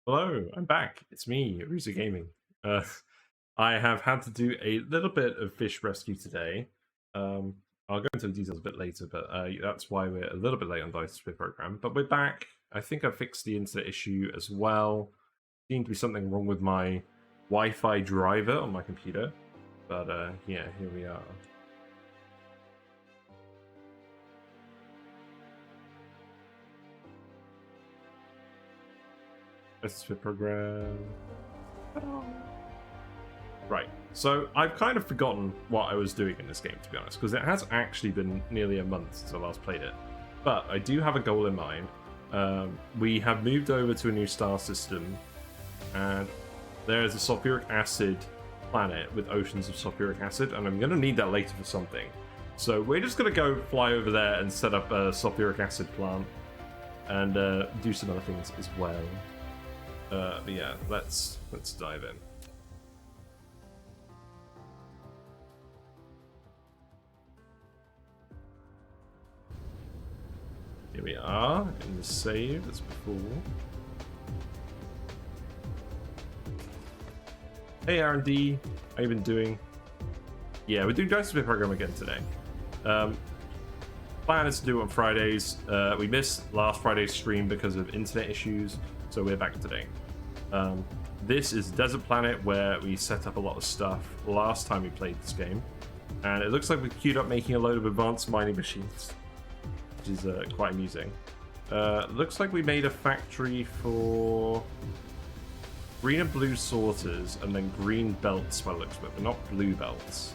Hello, I'm back. It's me, Risa Gaming. Uh, I have had to do a little bit of fish rescue today. I'll go into the details a bit later, but that's why we're a little bit late on Dyson Sphere Program. But we're back. I think I fixed the internet issue as well. Seemed to be something wrong with my Wi-Fi driver on my computer. But yeah, here we are. Dyson Sphere Program. Right, so I've kind of forgotten what I was doing in this game, to be honest, because it has actually been nearly a month since I last played it. But I do have a goal in mind. We have moved over to a new star system, and there is a sulfuric acid planet with oceans of sulfuric acid, and I'm going to need that later for something. So we're just going to go fly over there and set up a sulfuric acid plant, and do some other things as well. But yeah, let's dive in. Here we are in the save that's before. Hey R&D, how you been doing? Yeah, we're doing Dyson Sphere Program again today. Plan is to do it on Fridays. We missed last Friday's stream because of internet issues, so we're back today. This is Desert Planet, where we set up a lot of stuff last time we played this game, and it looks like we queued up making a load of advanced mining machines, which is quite amusing. Looks like we made a factory for green and blue sorters, and then green belts by the looks of it, but not blue belts.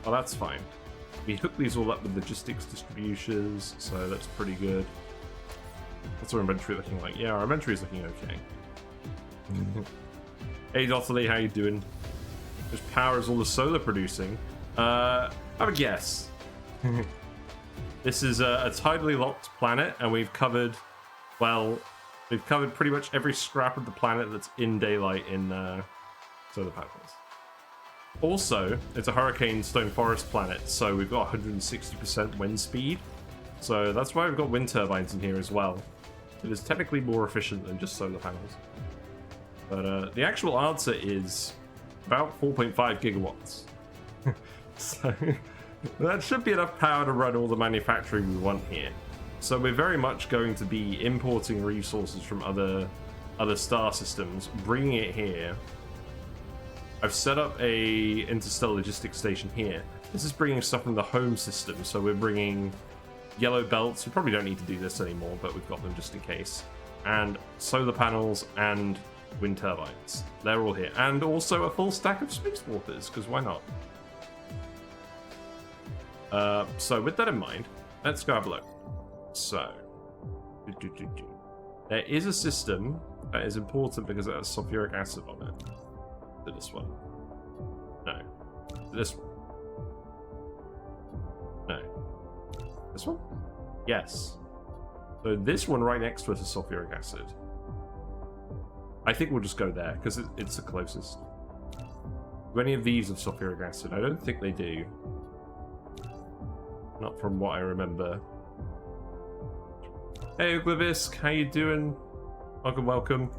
Oh, that's fine. We hooked these all up with logistics distributions, so that's pretty good. What's our inventory looking like? Yeah, our inventory is looking okay. Hey Dotterly, how you doing? Which power is all the solar producing? I have a guess. This is a tidally locked planet, and we've covered, well, We've covered pretty much every scrap of the planet that's in daylight in solar panels. Also, it's a hurricane stone forest planet, so we've got 160% wind speed. So that's why we've got wind turbines in here as well. It is technically more efficient than just solar panels. But the actual answer is about 4.5 gigawatts. So that should be enough power to run all the manufacturing we want here. So we're very much going to be importing resources from other star systems, bringing it here. I've set up a interstellar logistics station here. This is bringing stuff from the home system, so we're bringing yellow belts. We probably don't need to do this anymore, but we've got them just in case. And solar panels and wind turbines. They're all here. And also a full stack of space walkers, because why not? So with that in mind, let's go have a look. So, there is a system that is important because it has sulfuric acid on it. To this one. No. To this one. No. This one? Yes. So this one right next to it is sulfuric acid. I think we'll just go there because it's the closest. Do any of these have sulfuric acid? I don't think they do. Not from what I remember. Hey Uglivisk, how you doing? Welcome.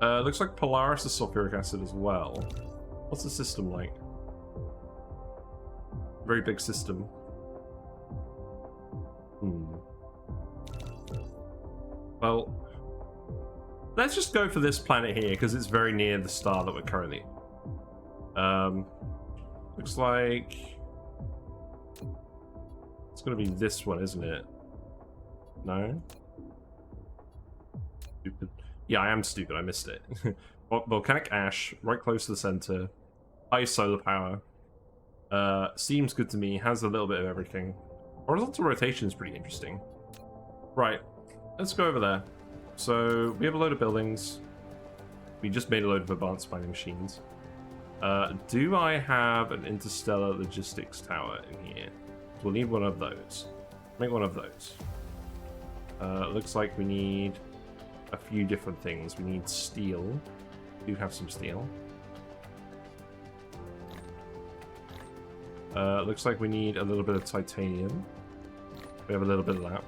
Looks like Polaris has sulfuric acid as well. What's the system like? Very big system. Well, let's just go for this planet here because it's very near the star that we're currently. Looks like it's gonna be this one, isn't it? No. Stupid. Yeah, I am stupid. I missed it. Volcanic ash, right close to the center. High solar power. Seems good to me. Has a little bit of everything. Horizontal rotation is pretty interesting. Right, let's go over there. So we have a load of buildings. We just made a load of advanced mining machines. Do I have an interstellar logistics tower in here? We'll need one of those. Make one of those. Looks like we need a few different things. We need steel. We do have some steel. Looks like we need a little bit of titanium. We have a little bit of that.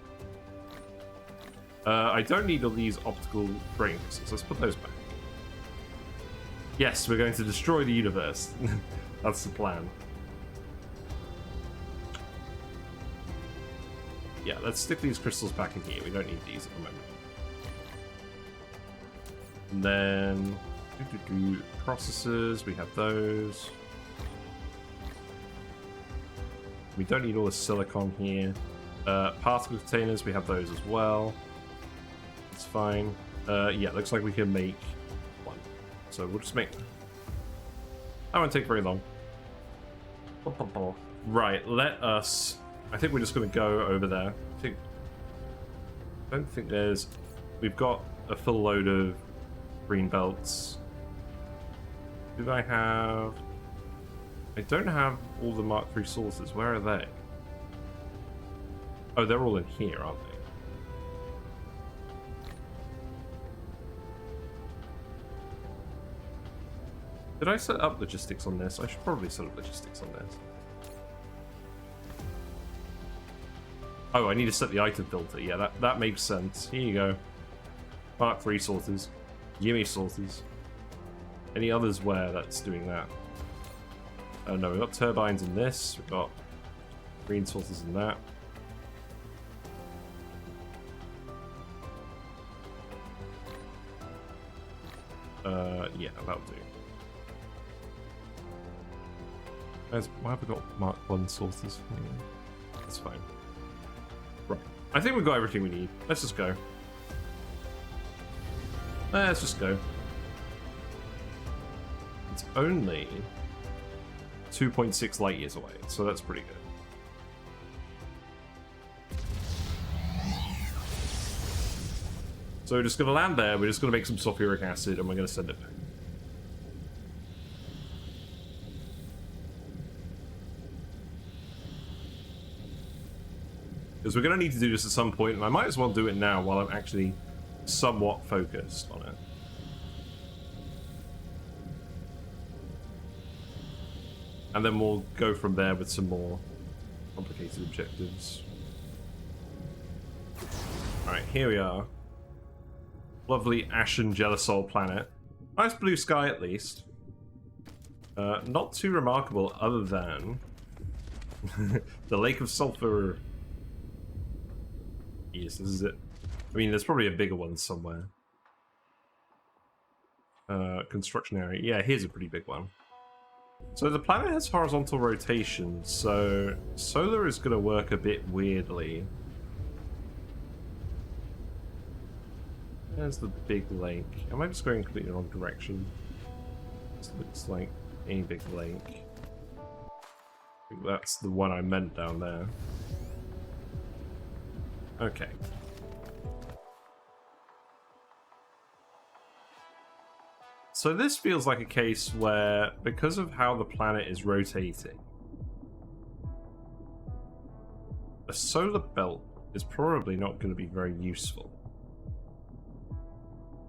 I don't need all these optical rings, so let's put those back. Yes, we're going to destroy the universe. That's the plan. Yeah, let's stick these crystals back in here. We don't need these at the moment. And then processors, we have those. We don't need all the silicon here. Particle containers, we have those as well. It's fine. Yeah, looks like we can make one. So we'll just make... That won't take very long. Right, let us... I think we're just going to go over there. I don't think there's... We've got a full load of green belts. Do I have... I don't have all the Mark III sources. Where are they? Oh, they're all in here, aren't they? Did I set up logistics on this? I should probably set up logistics on this. Oh, I need to set the item filter. Yeah, that makes sense. Here you go. Mark III sources. Gimme sources. Any others where that's doing that? Oh no, we've got turbines in this. We've got green sources in that. Yeah, that'll do. Why have we got Mark I sources? That's fine. Right. I think we've got everything we need. Let's just go. Let's just go. It's only 2.6 light years away, so that's pretty good. So we're just going to land there, we're just going to make some sulfuric acid, and we're going to send it back. Because we're going to need to do this at some point, and I might as well do it now while I'm actually somewhat focused on it. And then we'll go from there with some more complicated objectives. Alright, here we are. Lovely Ashen Gelisol planet. Nice blue sky at least. Not too remarkable other than the Lake of Sulfur. Yes, this is it. I mean, there's probably a bigger one somewhere. Construction area. Yeah, here's a pretty big one. So the planet has horizontal rotation, so solar is going to work a bit weirdly. There's the big lake. Am I just going completely wrong direction? This looks like a big lake. I think that's the one I meant down there. Okay. So this feels like a case where, because of how the planet is rotating, a solar belt is probably not going to be very useful.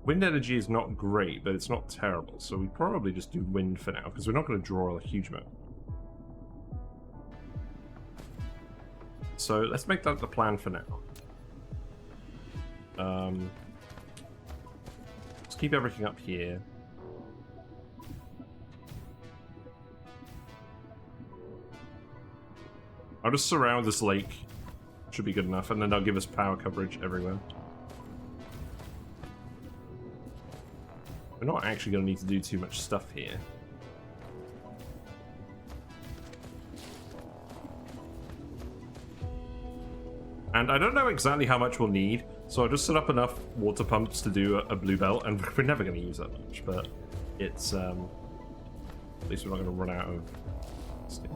Wind energy is not great, but it's not terrible, so we probably just do wind for now, because we're not going to draw a huge amount. So let's make that the plan for now. Let's keep everything up here. I'll just surround this lake. Should be good enough, and then they'll give us power coverage everywhere. We're not actually going to need to do too much stuff here. And I don't know exactly how much we'll need, so I'll just set up enough water pumps to do a blue belt, and we're never going to use that much, but it's, at least we're not going to run out of steam.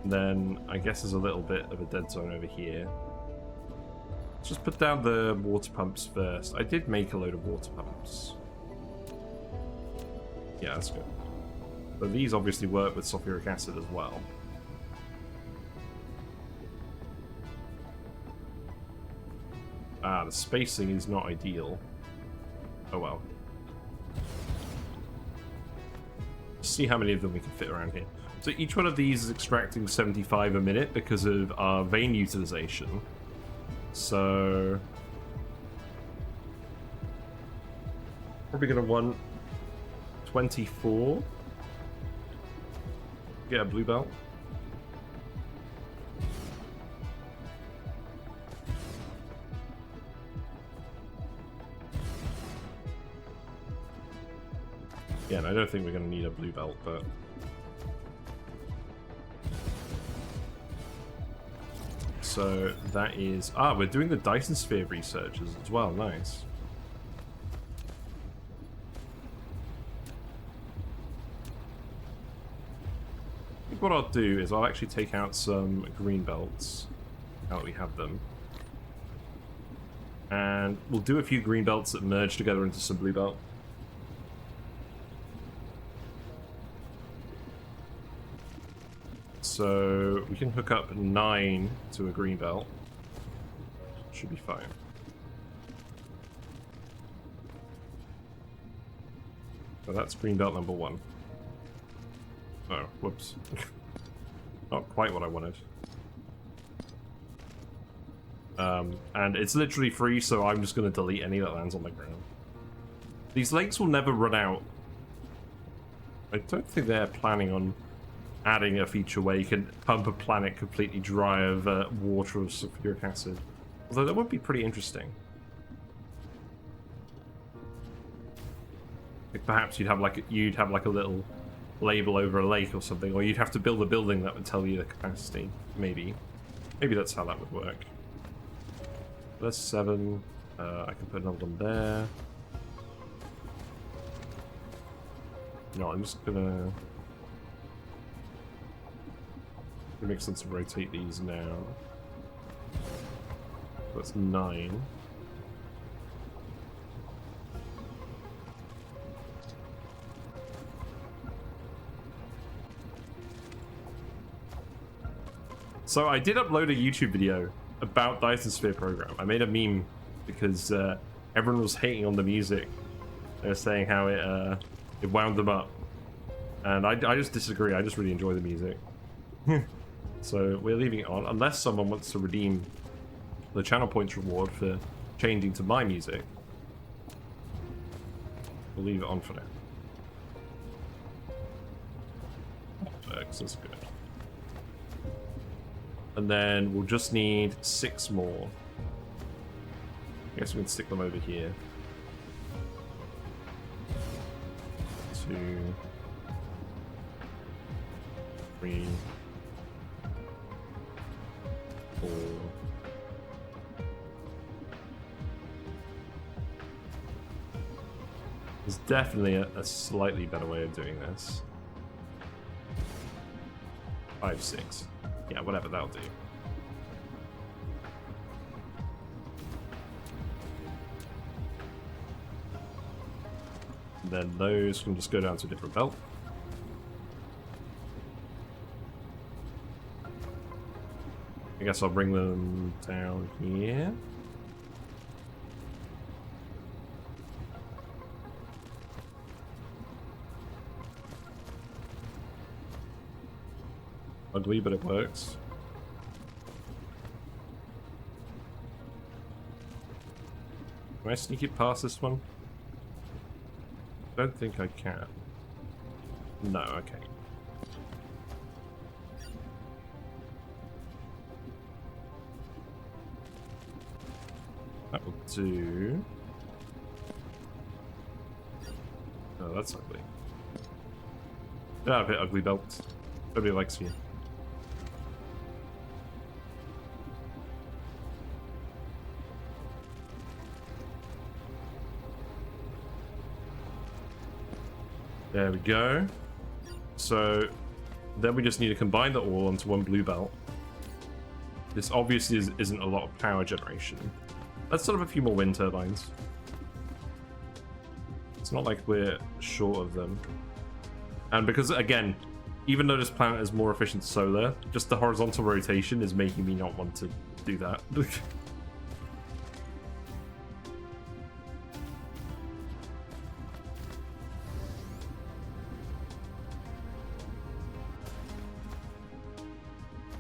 Then I guess there's a little bit of a dead zone over here. Let's just put down the water pumps first. I did make a load of water pumps. Yeah, that's good. But these obviously work with sulfuric acid as well. Ah, the spacing is not ideal. Oh well. See how many of them we can fit around here. So each one of these is extracting 75 a minute because of our vein utilization. So probably going to want 24. Get a blue belt. Yeah, and I don't think we're going to need a blue belt, but so that is... Ah, we're doing the Dyson Sphere researches as well. Nice. I think what I'll do is I'll actually take out some green belts, now that we have them. And we'll do a few green belts that merge together into some blue belt. So we can hook up 9 to a green belt. Should be fine. So that's green belt number 1. Oh, whoops. Not quite what I wanted. And it's literally free, so I'm just going to delete any that lands on the ground. These lakes will never run out. I don't think they're planning on adding a feature where you can pump a planet completely dry of water or sulfuric acid. Although that would be pretty interesting. Like perhaps you'd have like a little label over a lake or something, or you'd have to build a building that would tell you the capacity. Maybe that's how that would work. That's 7. I can put another one there. No, I'm just gonna... It makes sense to rotate these now. That's 9. So I did upload a YouTube video about Dyson Sphere Program. I made a meme because everyone was hating on the music. They were saying how it wound them up. And I just disagree. I just really enjoy the music. So we're leaving it on, unless someone wants to redeem the channel points reward for changing to my music. We'll leave it on for now. That's good. And then we'll just need 6 more. I guess we can stick them over here. 2, 3, 4. There's definitely a slightly better way of doing this. 5, 6. Yeah, whatever, that'll do. And then those can just go down to a different belt. I guess I'll bring them down here. Ugly, but it works. Can I sneak it past this one? Don't think I can. No, okay. That will do. Oh, that's ugly. Get out of it, ugly belt. Nobody likes you. There we go. So then we just need to combine that all onto one blue belt. This obviously isn't a lot of power generation. Let's set up a few more wind turbines. It's not like we're short of them. And because, again, even though this planet is more efficient solar, just the horizontal rotation is making me not want to do that.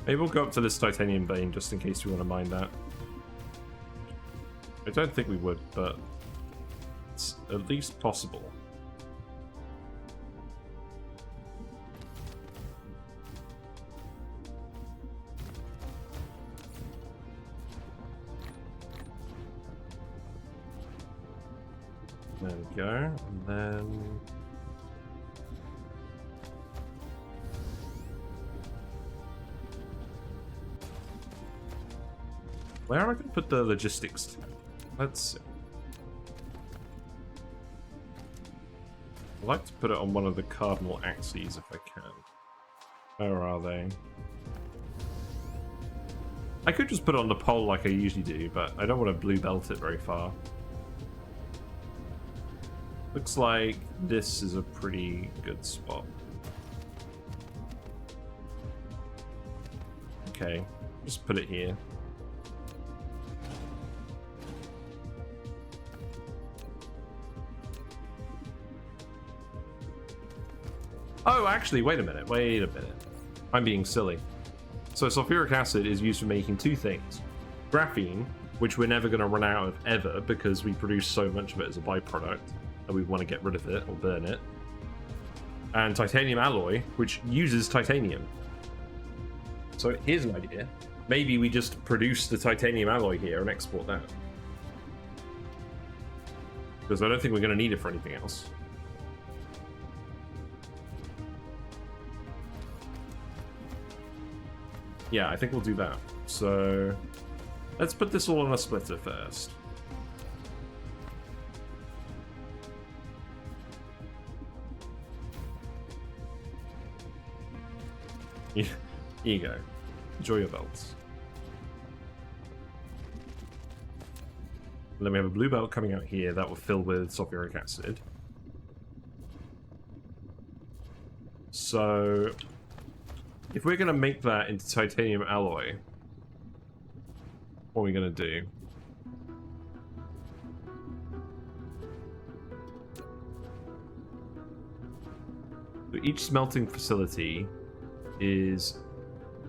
Maybe we'll go up to this titanium vein just in case we want to mine that. I don't think we would, but it's at least possible. There we go, and then... Where am I going to put the logistics tab? Let's see. I'd like to put it on one of the cardinal axes if I can. Where are they? I could just put it on the pole like I usually do, but I don't want to blue belt it very far. Looks like this is a pretty good spot. Okay, just put it here. Oh, actually, wait a minute. I'm being silly. So sulfuric acid is used for making 2 things. Graphene, which we're never going to run out of ever because we produce so much of it as a byproduct and we want to get rid of it or burn it. And titanium alloy, which uses titanium. So here's an idea. Maybe we just produce the titanium alloy here and export that. Because I don't think we're going to need it for anything else. Yeah, I think we'll do that. So let's put this all on a splitter first. Here you go. Enjoy your belts. And then we have a blue belt coming out here that will fill with sulfuric acid. if we're going to make that into titanium alloy, what are we going to do? So each smelting facility is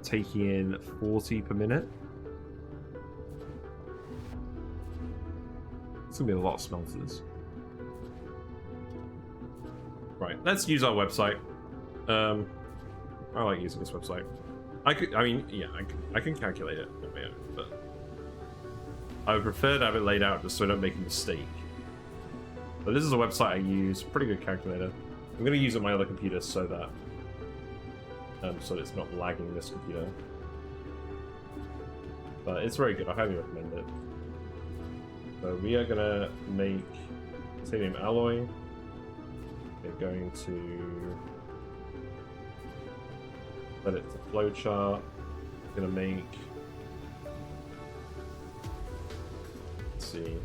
taking in 40 per minute. It's going to be a lot of smelters. Right, let's use our website. I like using this website. I can calculate it, but I would prefer to have it laid out just so I don't make a mistake. But this is a website I use, pretty good calculator. I'm going to use it on my other computer so that it's not lagging this computer. But it's very good. I highly recommend it. So we are going to make titanium alloy. We're going to set it to flowchart. We're going to make, let's see,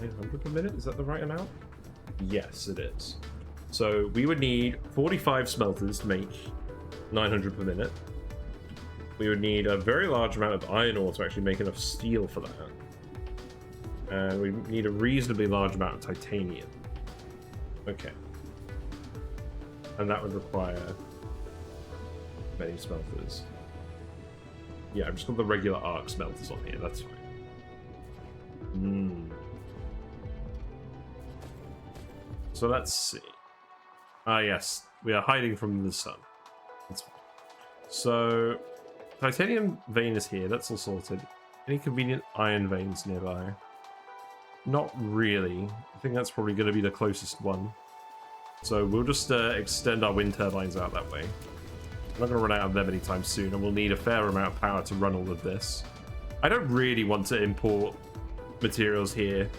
$900 per minute? Is that the right amount? Yes, it is. So we would need 45 smelters to make 900 per minute. We would need a very large amount of iron ore to actually make enough steel for that. And we need a reasonably large amount of titanium. Okay. And that would require many smelters. Yeah, I've just got the regular arc smelters on here, that's fine. So let's see. Ah, yes. We are hiding from the sun. That's fine. So, titanium vein is here. That's all sorted. Any convenient iron veins nearby? Not really. I think that's probably going to be the closest one. So we'll just extend our wind turbines out that way. I'm not going to run out of them anytime soon, and we'll need a fair amount of power to run all of this. I don't really want to import materials here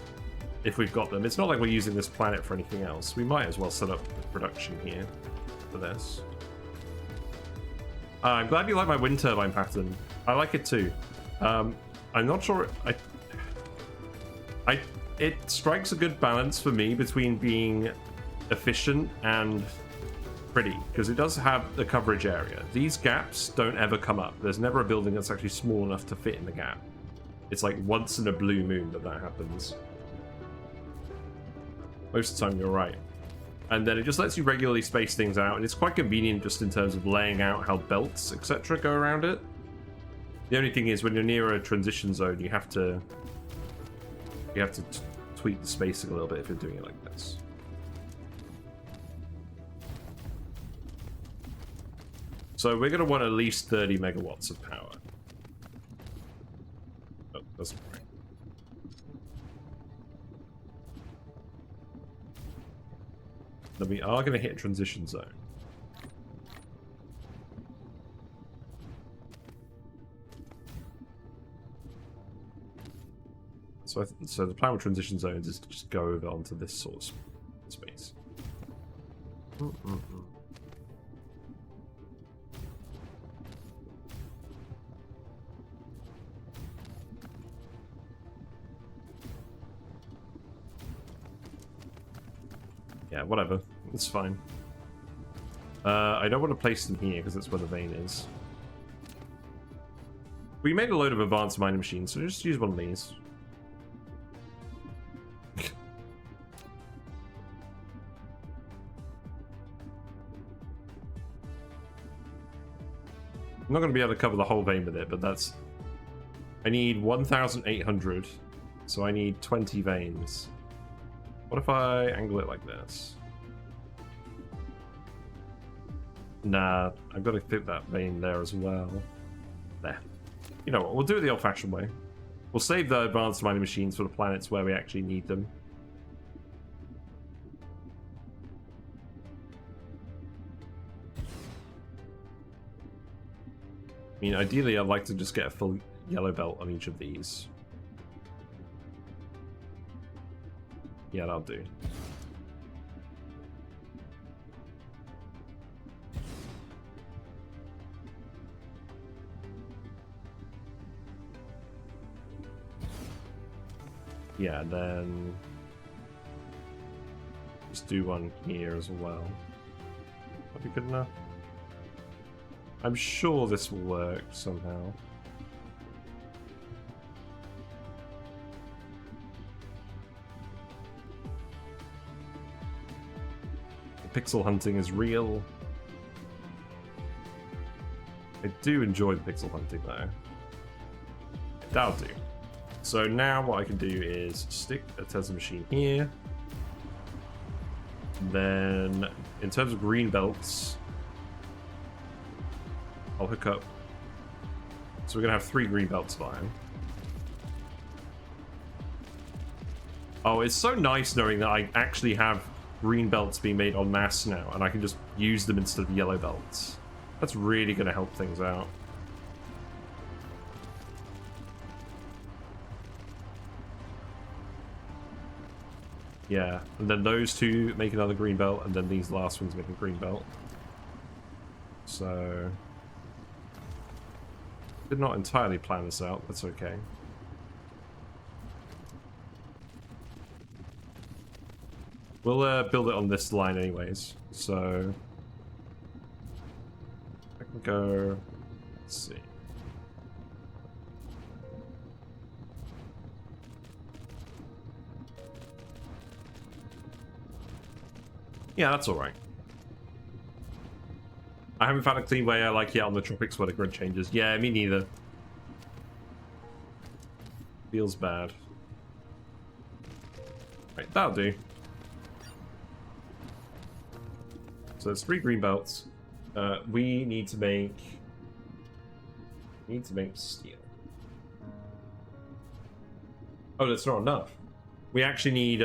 if we've got them. It's not like we're using this planet for anything else. We might as well set up production here for this. I'm glad you like my wind turbine pattern. I like it too. I'm not sure... It strikes a good balance for me between being efficient and pretty, because it does have the coverage area. These gaps don't ever come up. There's never a building that's actually small enough to fit in the gap. It's like once in a blue moon that happens. Most of the time you're right. And then it just lets you regularly space things out, and it's quite convenient just in terms of laying out how belts, etc. go around it. The only thing is when you're near a transition zone, you have to tweak the spacing a little bit if you're doing it like this. So we're going to want at least 30 megawatts of power. Oh, that's right. Then we are going to hit a transition zone. So the plan with transition zones is to just go over onto this sort of space. Yeah, whatever. It's fine. I don't want to place them here because that's where the vein is. We made a load of advanced mining machines, so just use one of these. I'm not going to be able to cover the whole vein with it, but that's... I need 1,800, so I need 20 veins. What if I angle it like this? Nah, I've got to fit that vein there as well. There. You know what, we'll do it the old-fashioned way. We'll save the advanced mining machines for the planets where we actually need them. I mean, ideally, I'd like to just get a full yellow belt on each of these. Yeah, that'll do. Yeah, then... just do one here as well. That'd be good enough. I'm sure this will work somehow. The pixel hunting is real. I do enjoy the pixel hunting though. That'll do. So now what I can do is stick a Tesla machine here. Then in terms of green belts, I'll hook up. So we're gonna have 3 green belts of iron. Oh, it's so nice knowing that I actually have green belts being made en masse now, and I can just use them instead of yellow belts. That's really gonna help things out. Yeah, and then those 2 make another green belt, and then these last ones make a green belt. So did not entirely plan this out, that's okay. We'll build it on this line anyways, so I can go, let's see. Yeah, that's alright. I haven't found a clean way I like yet on the tropics where the grid changes. Yeah, me neither. Feels bad. Right, that'll do. So there's 3 green belts. We need to make steel. Oh, that's not enough. We actually need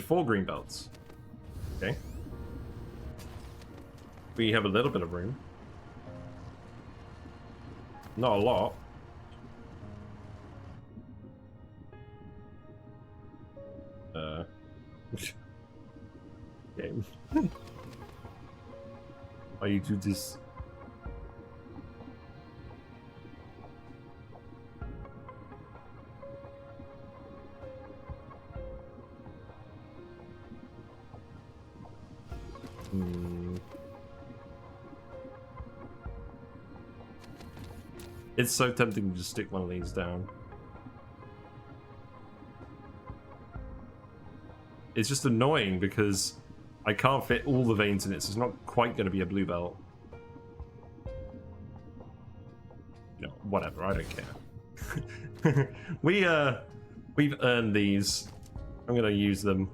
4 green belts. Okay. We have a little bit of room. Not a lot. Game. Why you do this? It's so tempting to just stick one of these down. It's just annoying because I can't fit all the veins in it, so it's not quite going to be a blue belt. No, whatever, I don't care. We've earned these. I'm going to use them.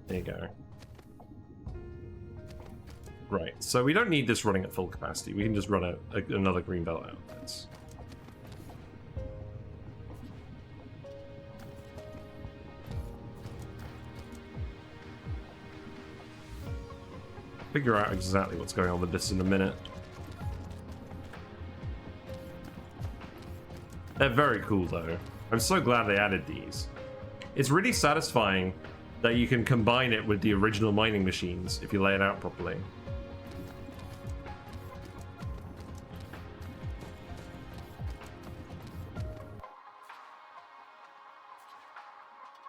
There you go. Right, so we don't need this running at full capacity. We can just run another green belt out. That's... Figure out exactly what's going on with this in a minute. They're very cool though. I'm so glad they added these. It's really satisfying that you can combine it with the original mining machines if you lay it out properly.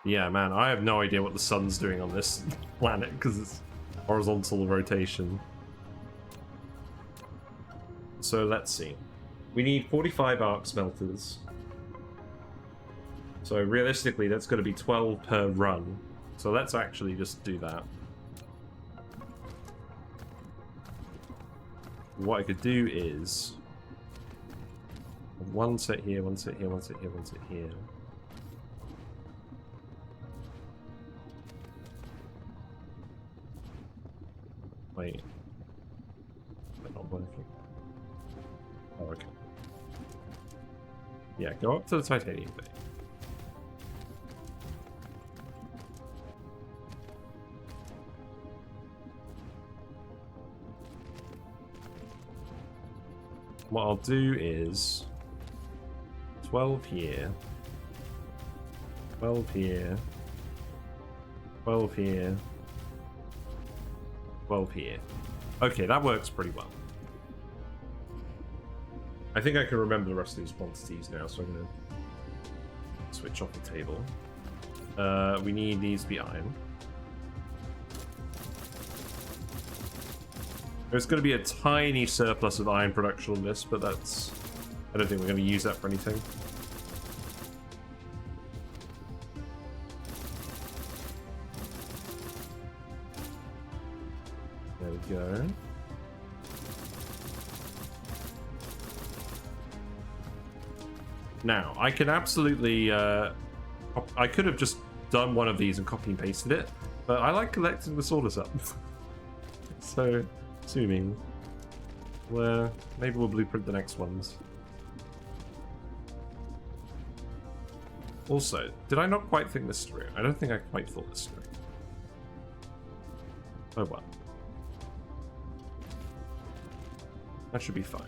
Yeah, man, I have no idea what the sun's doing on this planet because it's horizontal rotation. So let's see. We need 45 arc smelters. So realistically, that's going to be 12 per run. So let's actually just do that. What I could do is one set here, one set here, one set here, one set here. Wait. They're not working. Oh, okay. Yeah, go up to the titanium bit. What I'll do is 12 here, 12 here, 12 here, 12 here. Okay, that works pretty well. I think I can remember the rest of these quantities now, so I'm going to switch off the table. We need these to be iron. There's going to be a tiny surplus of iron production on this, but that's... I don't think we're going to use that for anything. There we go. Now, I can absolutely... I could have just done one of these and copy and pasted it, but I like collecting the sawdust up. So, assuming... Well, maybe we'll blueprint the next ones. Also, did I not quite think this through? I don't think I quite thought this through. Oh well. That should be fine.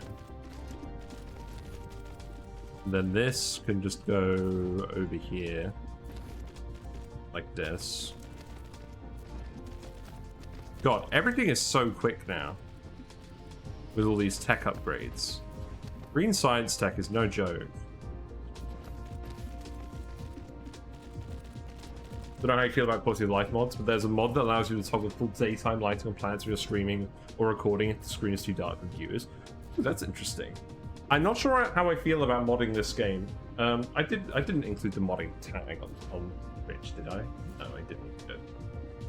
And then this can just go over here. Like this. God, everything is so quick now. With all these tech upgrades. Green science tech is no joke. Don't know how you feel about quality of life mods, but there's a mod that allows you to toggle full daytime lighting on planets when you're streaming or recording if the screen is too dark for viewers. Ooh, that's interesting. I'm not sure how I feel about modding this game. I didn't include the modding tag on Twitch, did I? No, I didn't. Good.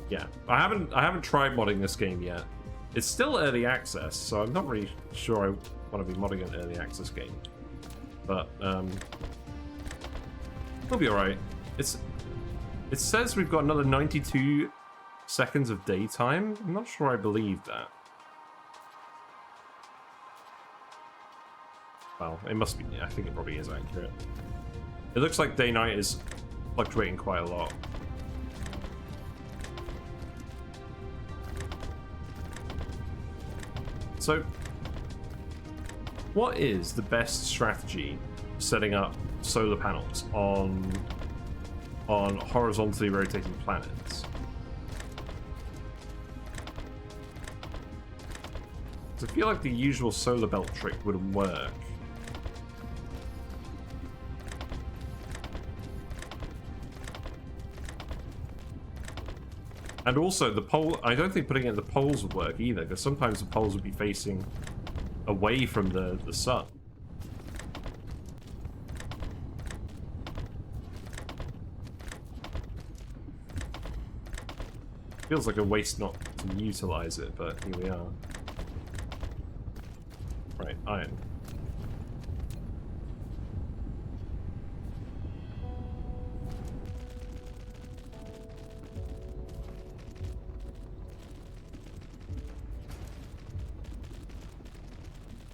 Yeah, I haven't tried modding this game yet. It's still early access, so I'm not really sure I want to be modding an early access game. But it'll be alright. It says we've got another 92 seconds of daytime. I'm not sure I believe that. Well, it must be. I think it probably is accurate. It looks like day-night is fluctuating quite a lot. So, what is the best strategy for setting up solar panels on horizontally rotating planets? So I feel like the usual solar belt trick wouldn't work. And also, the pole, I don't think putting it in the poles would work either, because sometimes the poles would be facing away from the sun. Feels like a waste not to utilize it, but here we are. Right, iron.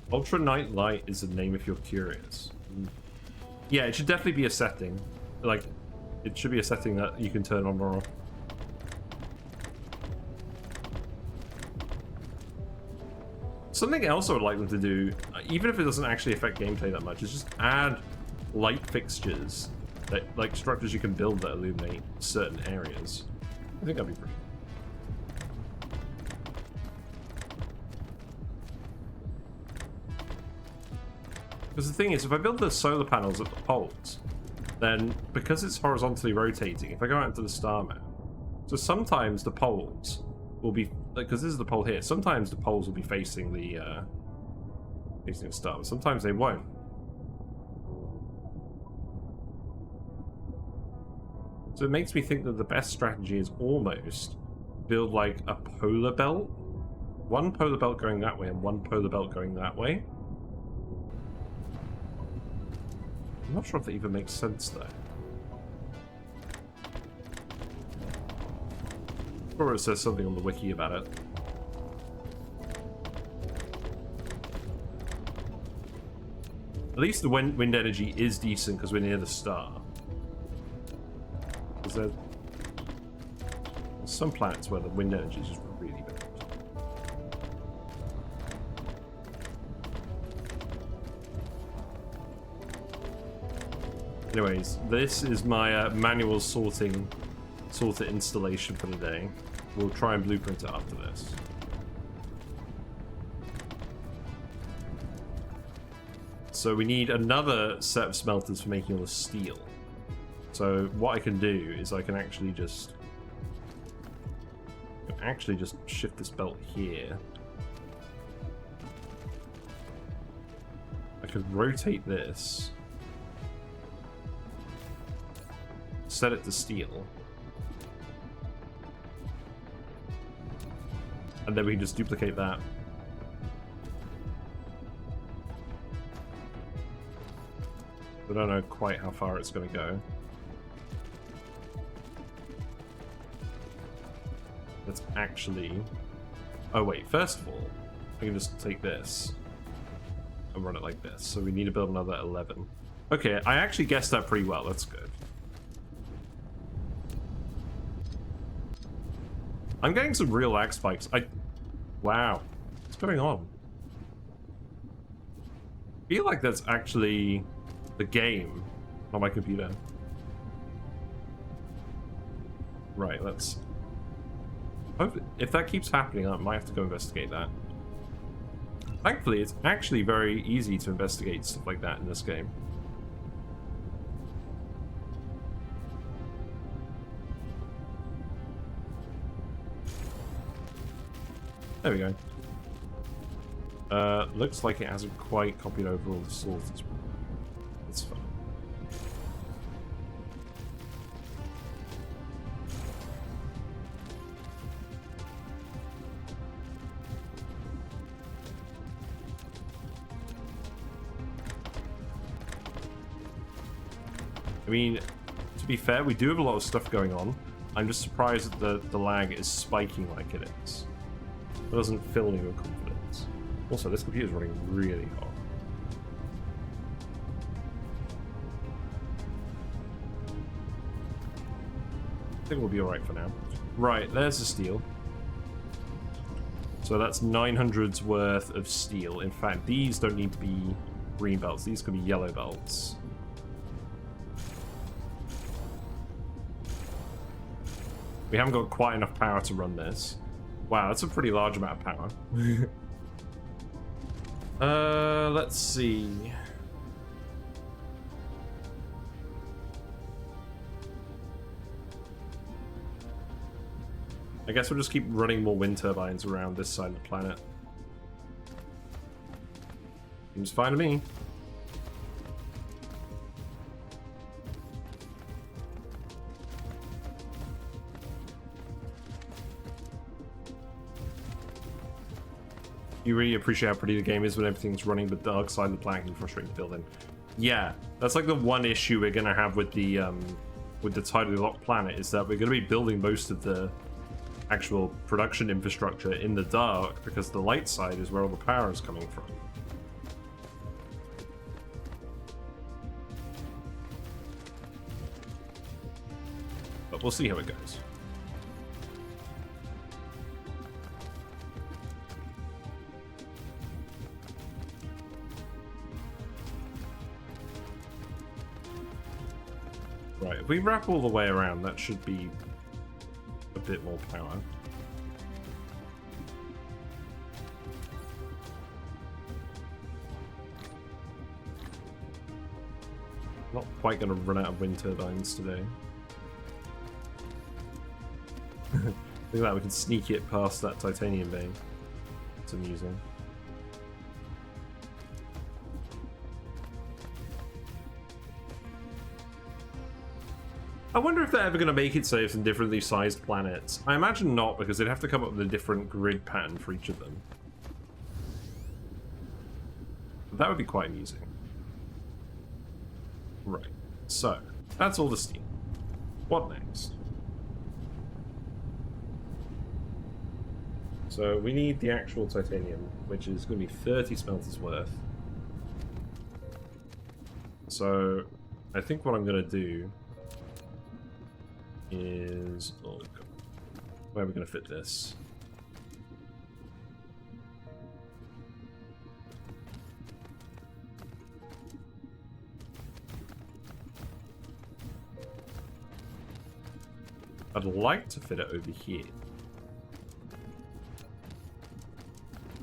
Ultra night light is the name if you're curious. Yeah, it should definitely be a setting. Like, it should be a setting that you can turn on or off. Something else I would like them to do, even if it doesn't actually affect gameplay that much, is just add light fixtures, that, like structures you can build that illuminate certain areas. I think that'd be pretty. Because the thing is, if I build the solar panels at the poles, then because it's horizontally rotating, if I go out into the star map, so sometimes the poles will be, because this is the pole here, sometimes the poles will be facing the star, but sometimes they won't. So it makes me think that the best strategy is almost build like a polar belt. One polar belt going that way and one polar belt going that way. I'm not sure if that even makes sense though. Or it says something on the wiki about it. At least the wind energy is decent because we're near the star. Because there's some planets where the wind energy is just really bad. Anyways, this is my manual sorter installation for the day. We'll try and blueprint it after this. So we need another set of smelters for making all the steel. So what I can do is I can actually just shift this belt here. could rotate this, set it to steel, and then we can just duplicate that. I don't know quite how far it's going to go. Let's actually... Oh wait, first of all, I can just take this and run it like this. So we need to build another 11. Okay, I actually guessed that pretty well. That's good. I'm getting some real lag spikes. Wow. What's going on? I feel like that's actually the game, not my computer. Right, let's... If that keeps happening, I might have to go investigate that. Thankfully, it's actually very easy to investigate stuff like that in this game. There we go. Looks like it hasn't quite copied over all the sources. That's fine. I mean, to be fair, we do have a lot of stuff going on. I'm just surprised that the lag is spiking like it is. It doesn't fill me with confidence. Also, this computer is running really hot. I think we'll be alright for now. Right, there's the steel. So that's 900's worth of steel. In fact, these don't need to be green belts. These could be yellow belts. We haven't got quite enough power to run this. Wow, that's a pretty large amount of power. Let's see. I guess we'll just keep running more wind turbines around this side of the planet. Seems fine to me. You really appreciate how pretty the game is when everything's running, but the dark side of the planet can be frustrating to build in. Yeah, that's like the one issue we're gonna have with the tidally locked planet, is that we're gonna be building most of the actual production infrastructure in the dark because the light side is where all the power is coming from. But we'll see how it goes. Right, if we wrap all the way around, that should be a bit more power. Not quite going to run out of wind turbines today. Look at that, we can sneak it past that titanium bay. It's amusing. I wonder if they're ever going to make it so it's in differently sized planets. I imagine not, because they'd have to come up with a different grid pattern for each of them. But that would be quite amusing. Right. So, that's all the steam. What next? So, we need the actual titanium, which is going to be 30 smelters worth. So, I think what I'm going to do is... Oh, God. Where are we going to fit this? I'd like to fit it over here.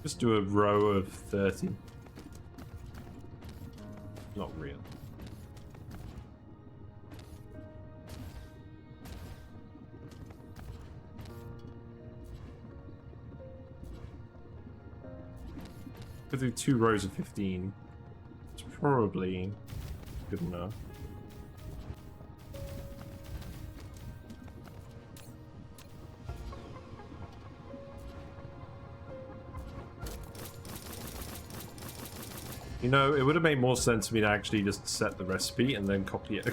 Just do a row of 30. Not real. Could do 2 rows of 15. It's probably good enough. You know, it would have made more sense for me to actually just set the recipe and then copy it,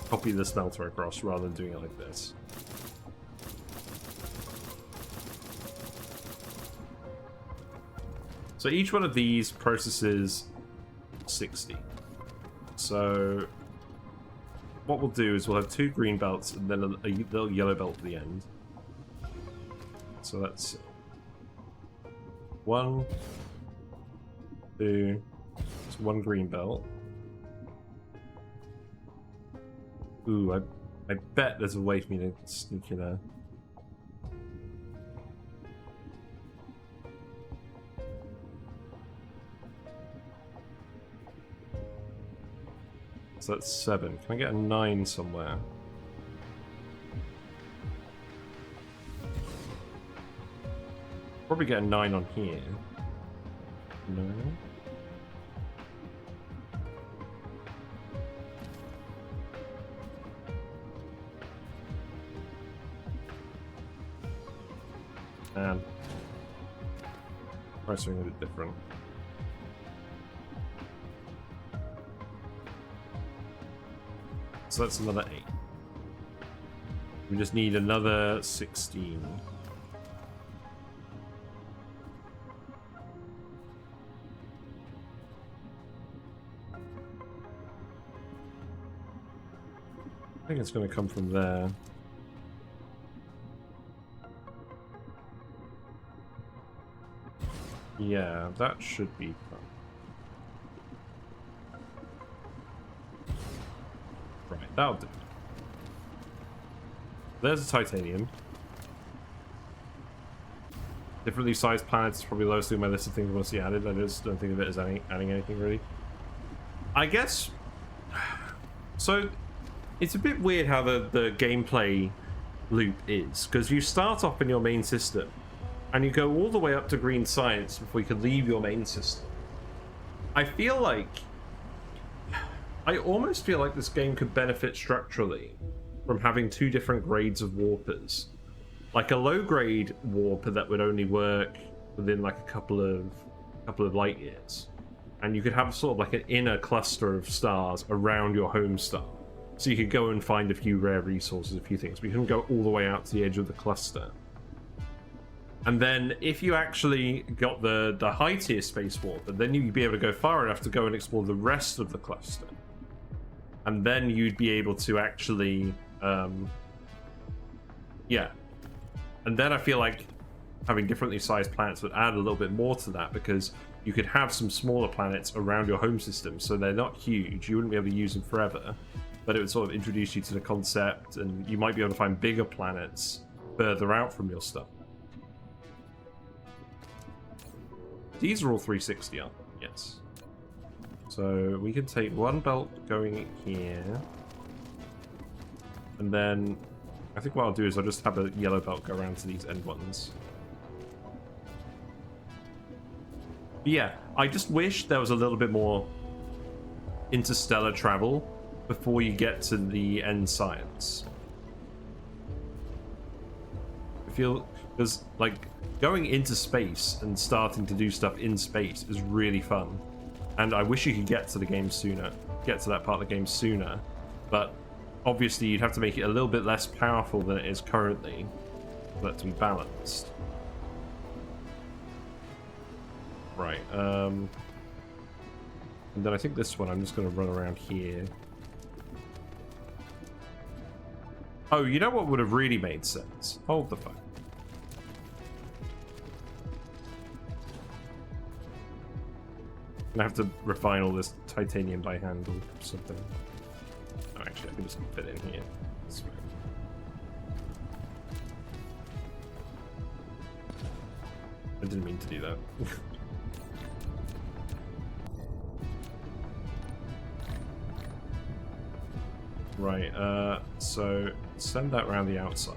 copy the smelter across rather than doing it like this. So each one of these processes 60. So what we'll do is we'll have 2 green belts and then a little yellow belt at the end. So that's 1, 2, it's 1 green belt. Ooh, I bet there's a way for me to sneak in there. So that's 7. Can I get a 9 somewhere? Probably get a 9 on here. No. And try something a bit different. So that's another 8. We just need another 16. I think it's going to come from there. Yeah, that should be fun. Right, that'll do. There's a titanium. Differently sized planets is probably lowest on my list of things I want to see added. I just don't think of it as adding anything really. I guess. So, it's a bit weird how the gameplay loop is, because you start off in your main system and you go all the way up to green science before you can leave your main system. I almost feel like this game could benefit structurally from having 2 different grades of warpers. Like a low grade warper that would only work within like a couple of light years. And you could have sort of like an inner cluster of stars around your home star. So you could go and find a few rare resources, a few things, but you couldn't go all the way out to the edge of the cluster. And then if you actually got the high tier space warper, then you'd be able to go far enough to go and explore the rest of the cluster. And then you'd be able to actually, yeah. And then I feel like having differently sized planets would add a little bit more to that, because you could have some smaller planets around your home system, so they're not huge. You wouldn't be able to use them forever, but it would sort of introduce you to the concept, and you might be able to find bigger planets further out from your stuff. These are all 360, aren't they? Yes. So we can take 1 belt going here. And then I think what I'll do is I'll just have a yellow belt go around to these end ones. But yeah, I just wish there was a little bit more interstellar travel before you get to the end science. I feel, because like going into space and starting to do stuff in space is really fun. And I wish you could get to the game sooner, get to that part of the game sooner. But obviously you'd have to make it a little bit less powerful than it is currently for that to be balanced. Right, and then I think this one I'm just going to run around here. Oh, you know what would have really made sense? Hold the phone. I have to refine all this titanium by hand or something. Oh, actually, I can just fit in here. That's right. I didn't mean to do that. Right, so send that around the outside.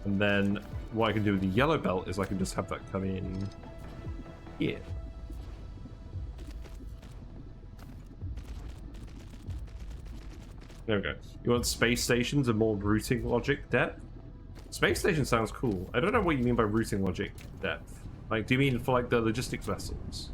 And then what I can do with the yellow belt is I can just have that come in here. There we go. You want space stations and more routing logic depth? Space station sounds cool. I don't know what you mean by routing logic depth. Like, do you mean for like the logistics vessels?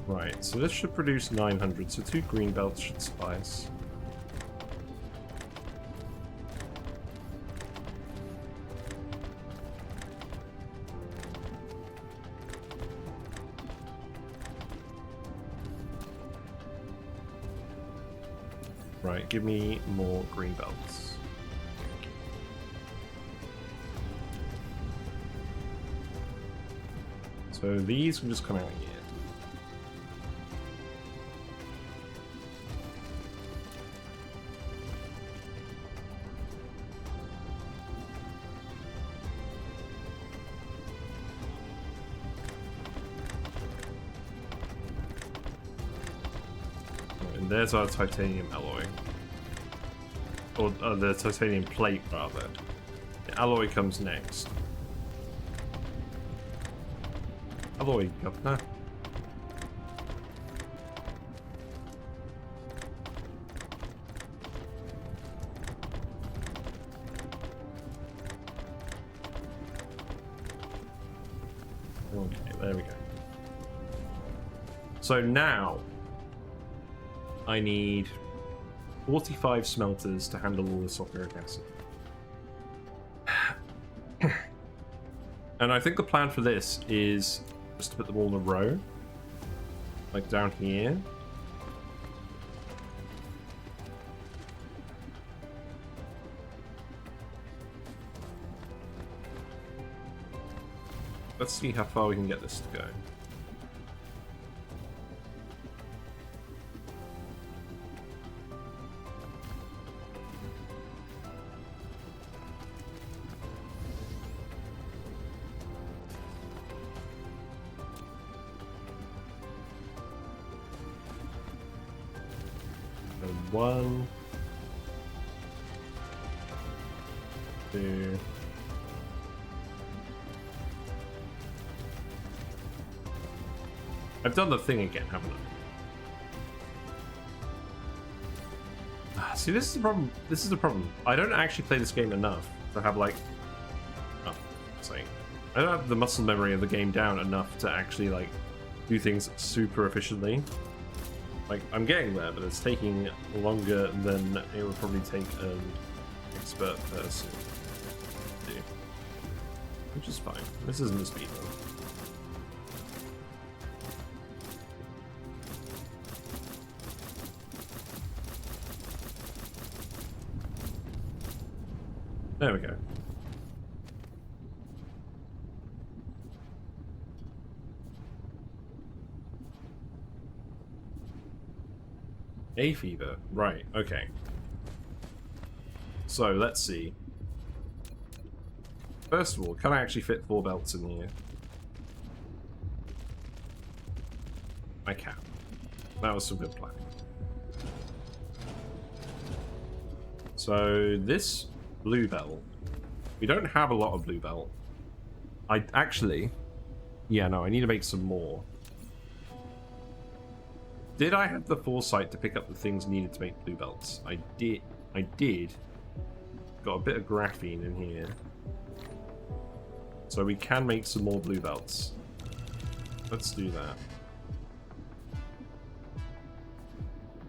Right, so this should produce 900, so 2 green belts should suffice. Right, give me more green belts. So these can just come out here. There's our titanium alloy. Or the titanium plate, rather. The alloy comes next. Alloy, governor. Okay, there we go. So now I need 45 smelters to handle all the sulfuric acid. And I think the plan for this is just to put them all in a row. Like down here. Let's see how far we can get this to go. One, two, I've done the thing again, haven't I? See, this is the problem. This is the problem. I don't actually play this game enough to have like, oh, sorry, I don't have the muscle memory of the game down enough to actually like do things super efficiently. Like, I'm getting there, but it's taking longer than it would probably take an expert person to do. Which is fine. This isn't a speed run. There we go. A fever, right, okay. So, let's see. First of all, can I actually fit 4 belts in here? I can. That was some good planning. So, this blue belt. We don't have a lot of blue belt. I actually... Yeah, no, I need to make some more. Did I have the foresight to pick up the things needed to make blue belts? I did. I did. Got a bit of graphene in here. So we can make some more blue belts. Let's do that.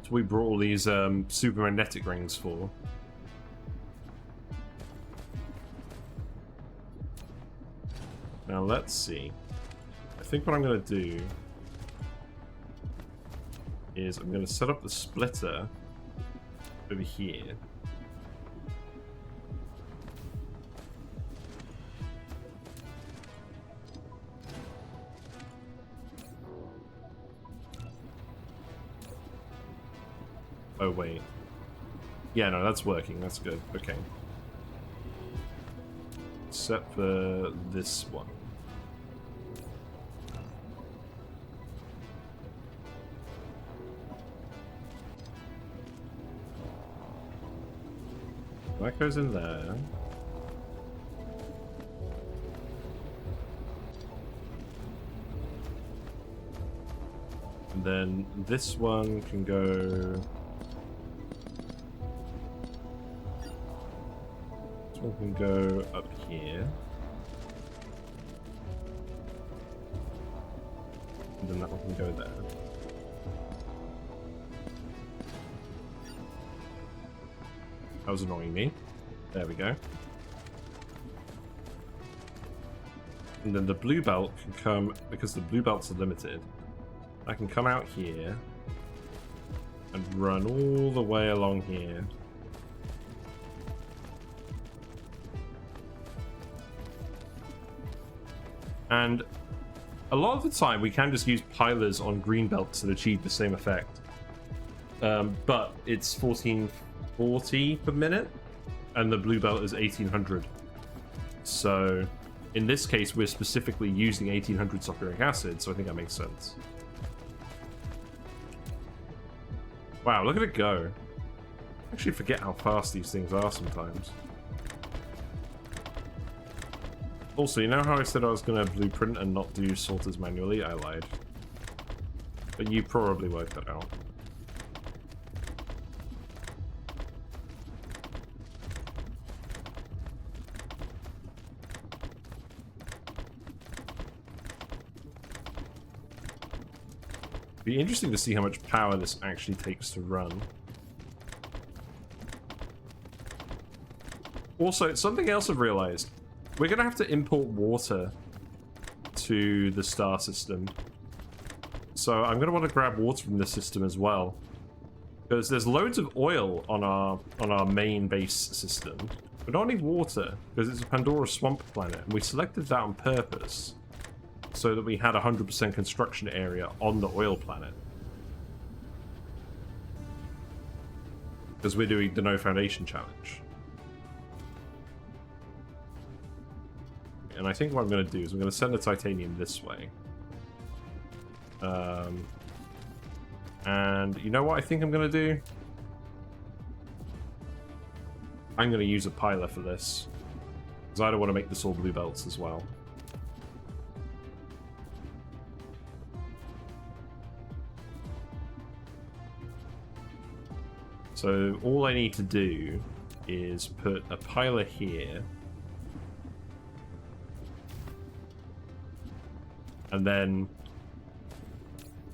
So we brought all these super magnetic rings for. Now let's see. I think what I'm going to do is I'm going to set up the splitter over here. Oh wait. Yeah, no, that's working. That's good. Okay. except for this one. That goes in there. And then this one can go... This one can go up here. And then that one can go there. That was annoying me. There we go. And then the blue belt can come, because the blue belts are limited, I can come out here and run all the way along here. And a lot of the time we can just use pilers on green belts to achieve the same effect. But it's 1440 per minute, and the blue belt is 1800. So in this case, we're specifically using 1800 sulfuric acid, so I think that makes sense. Wow, look at it go. I actually forget how fast these things are sometimes. Also, you know how I said I was going to blueprint and not do sorters manually? I lied. But you probably worked that out. Be interesting to see how much power this actually takes to run. Also, something else I've realized. We're going to have to import water to the star system. So I'm going to want to grab water from the system as well. Because there's loads of oil on our main base system. We don't need water, because it's a Pandora swamp planet. And we selected that on purpose, so that we had 100% construction area on the oil planet. Because we're doing the No Foundation challenge. And I think what I'm going to do is I'm going to send the titanium this way. And you know what I think I'm going to do? I'm going to use a piler for this. Because I don't want to make this all blue belts as well. So all I need to do is put a piler here. And then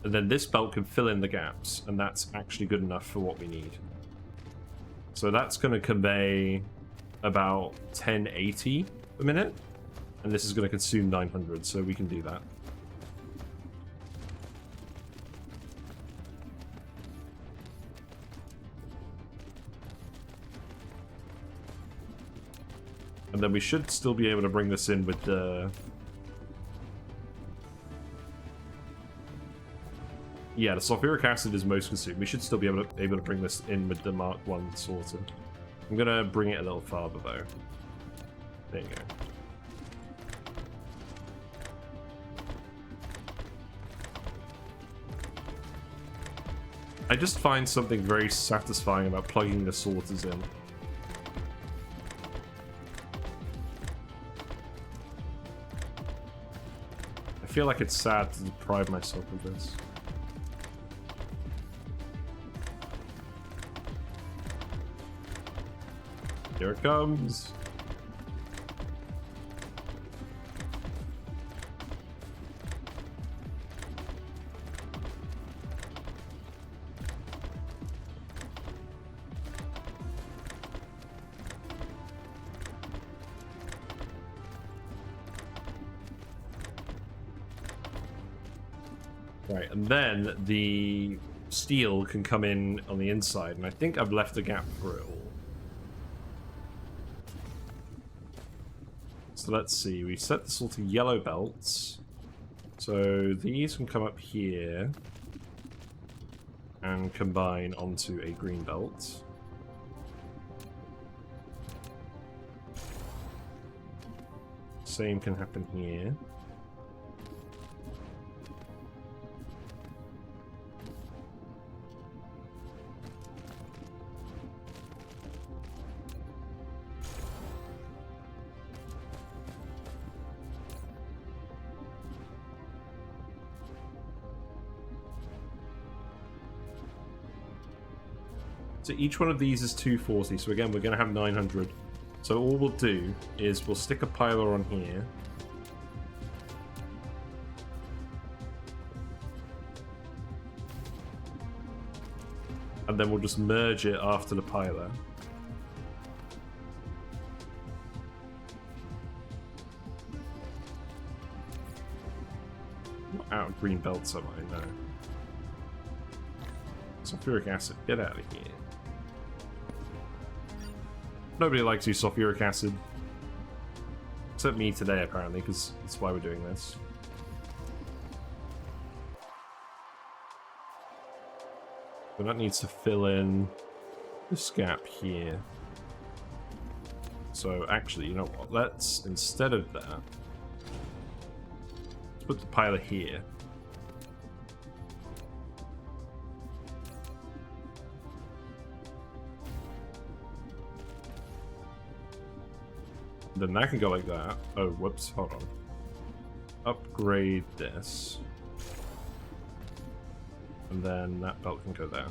this belt can fill in the gaps, and that's actually good enough for what we need. So that's going to convey about 1080 a minute, and this is going to consume 900, so we can do that. And then we should still be able to bring this in with the... Yeah, the sulfuric acid is most consumed. We should still be able to bring this in with the Mark 1 sorter. I'm going to bring it a little farther, though. There you go. I just find something very satisfying about plugging the sorters in. I feel like it's sad to deprive myself of this. Here it comes. Right, and then the steel can come in on the inside, and I think I've left a gap for it all. So let's see, we set this all to yellow belts. So these can come up here and combine onto a green belt. Same can happen here. So each one of these is 240, so again we're going to have 900. So all we'll do is we'll stick a piler on here. And then we'll just merge it after the piler. Not out of green belts, am I? No. Sulfuric acid, get out of here. Nobody likes you, sulfuric acid. Except me today, apparently, because that's why we're doing this. So that needs to fill in this gap here. So actually, you know what? Let's, instead of that, let's put the piler here. Then that can go like that. Oh, whoops, hold on. Upgrade this. And then that belt can go there.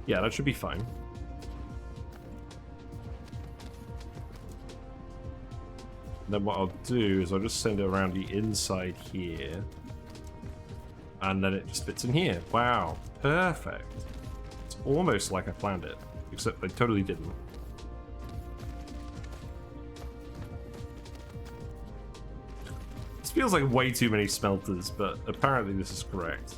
Yeah, that should be fine. And then what I'll do is I'll just send it around the inside here. And then it just fits in here. Wow, perfect. It's almost like I planned it. Except I totally didn't. This feels like way too many smelters, but apparently this is correct.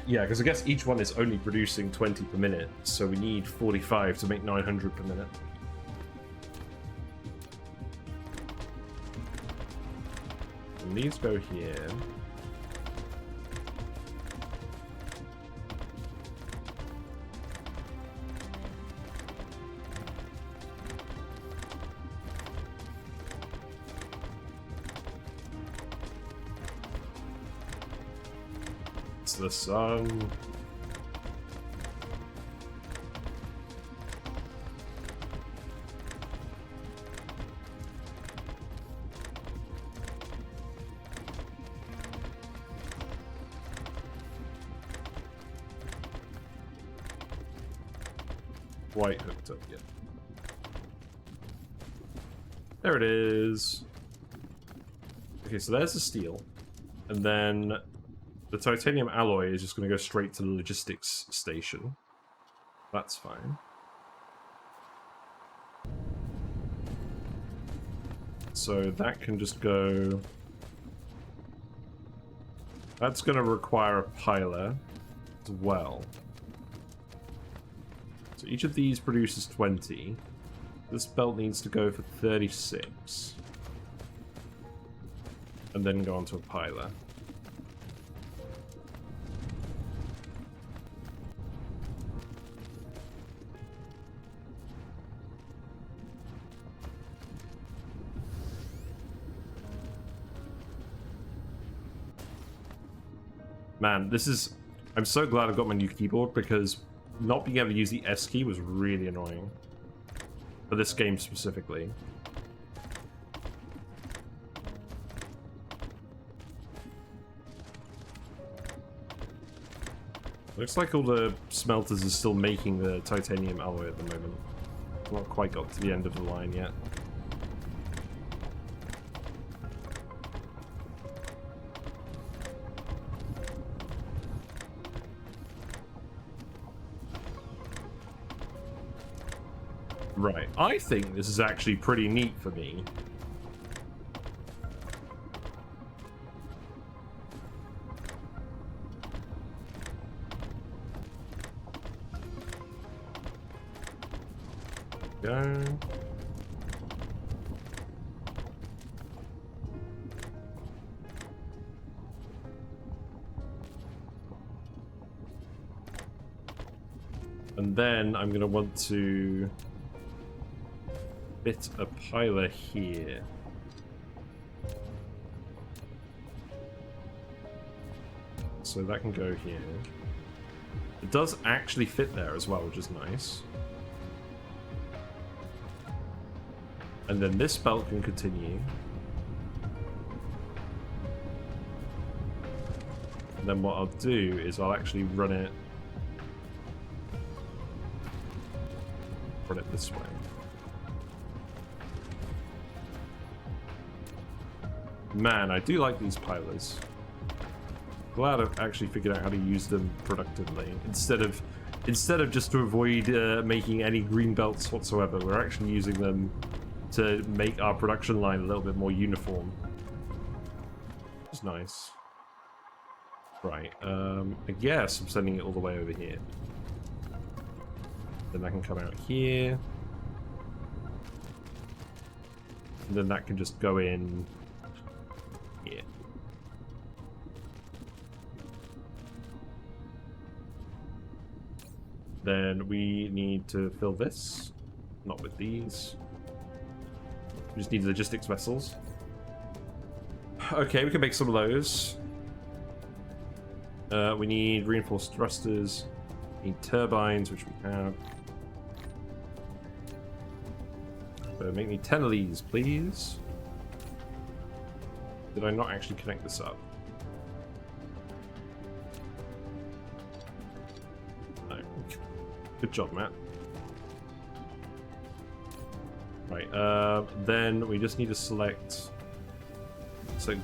Yeah, because I guess each one is only producing 20 per minute, so we need 45 to make 900 per minute. And these go here. The sun. Quite hooked up yet. There it is. Okay, so there's the steel. And then the titanium alloy is just going to go straight to the logistics station. That's fine. So that can just go... That's going to require a piler as well. So each of these produces 20. This belt needs to go for 36. And then go onto a piler. Man, this is... I'm so glad I've got my new keyboard, because not being able to use the S key was really annoying. For this game specifically. Looks like all the smelters are still making the titanium alloy at the moment. Not quite got to the end of the line yet. Right, I think this is actually pretty neat for me. Go. And then I'm going to want to fit a piler here. So that can go here. It does actually fit there as well, which is nice. And then this belt can continue. And then what I'll do is I'll actually run it this way. Man, I do like these pilers. Glad I've actually figured out how to use them productively instead of just to avoid making any green belts whatsoever. We're actually using them to make our production line a little bit more uniform. Which is nice. Right, I guess I'm sending it all the way over here. Then that can come out here. And then that can just go in here. Then we need to fill this. Not with these. We just need logistics vessels. Okay, we can make some of those. We need reinforced thrusters. We need turbines, which we have. So make me 10 of these, please. Did I not actually connect this up? No. Good job, Matt. Right, then we just need to select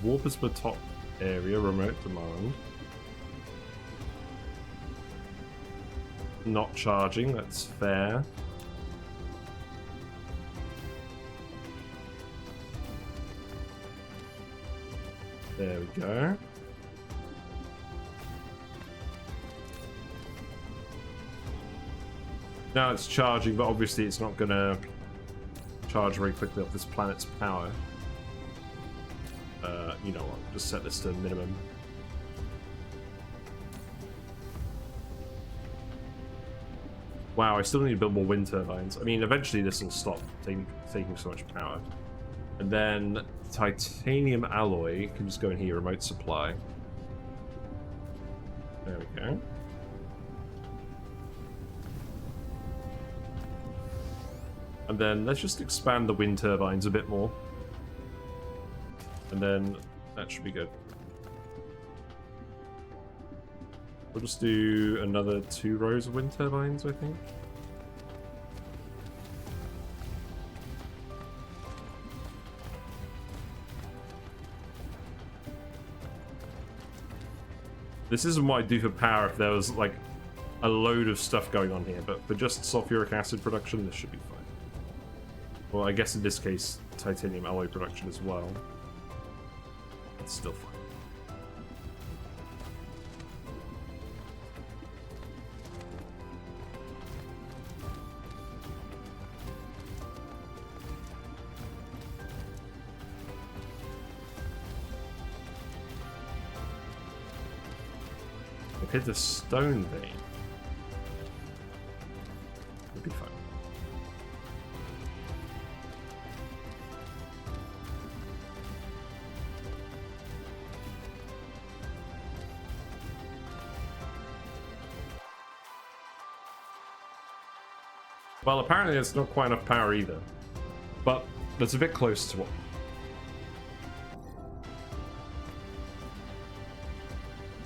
warpers per top area, remote demand. Not charging, that's fair. There we go. Now it's charging, but obviously it's not going to charge very quickly off this planet's power. You know what? Just set this to minimum. Wow, I still need to build more wind turbines. I mean, eventually this will stop taking so much power. And then titanium alloy can just go in here, remote supply. There we go. And then let's just expand the wind turbines a bit more. And then that should be good. We'll just do another 2 rows of wind turbines, I think. This isn't what I'd do for power if there was like a load of stuff going on here, but for just sulfuric acid production, this should be fine. Well, I guess in this case, titanium alloy production as well. It's still fine. Hit the stone vein. It'll be fine. Well, apparently it's not quite enough power either. But that's a bit close to what.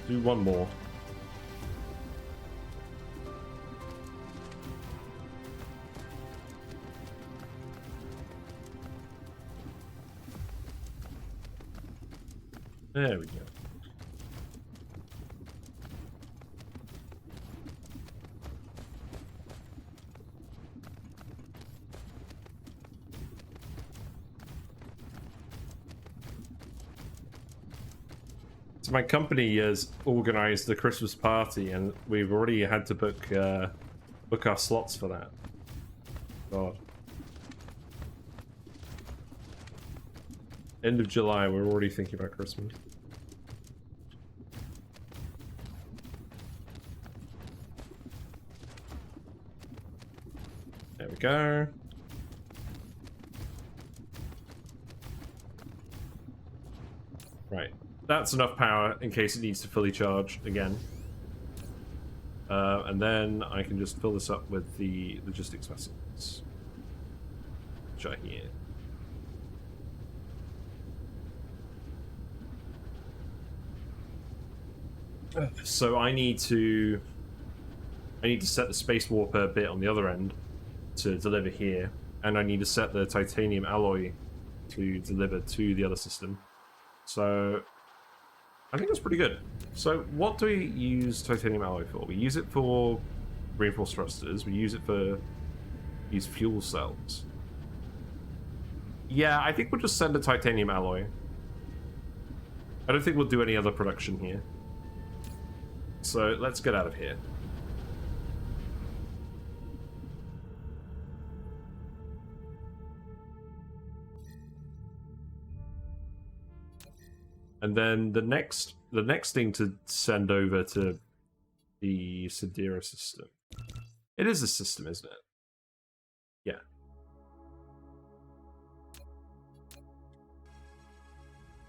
Do one more. There we go. So my company has organized the Christmas party, and we've already had to book our slots for that. God. End of July, we're already thinking about Christmas. There we go. Right. That's enough power in case it needs to fully charge again. And then I can just fill this up with the logistics vessels, which are here. So I need to set the space warper bit on the other end to deliver here, and I need to set the titanium alloy to deliver to the other system. So I think that's pretty good. So what do we use titanium alloy for? We use it for reinforced thrusters. We use it for these fuel cells. Yeah, I think we'll just send a titanium alloy. I don't think we'll do any other production here. So let's get out of here. And then the next thing to send over to the Sidera system. It is a system, isn't it? Yeah.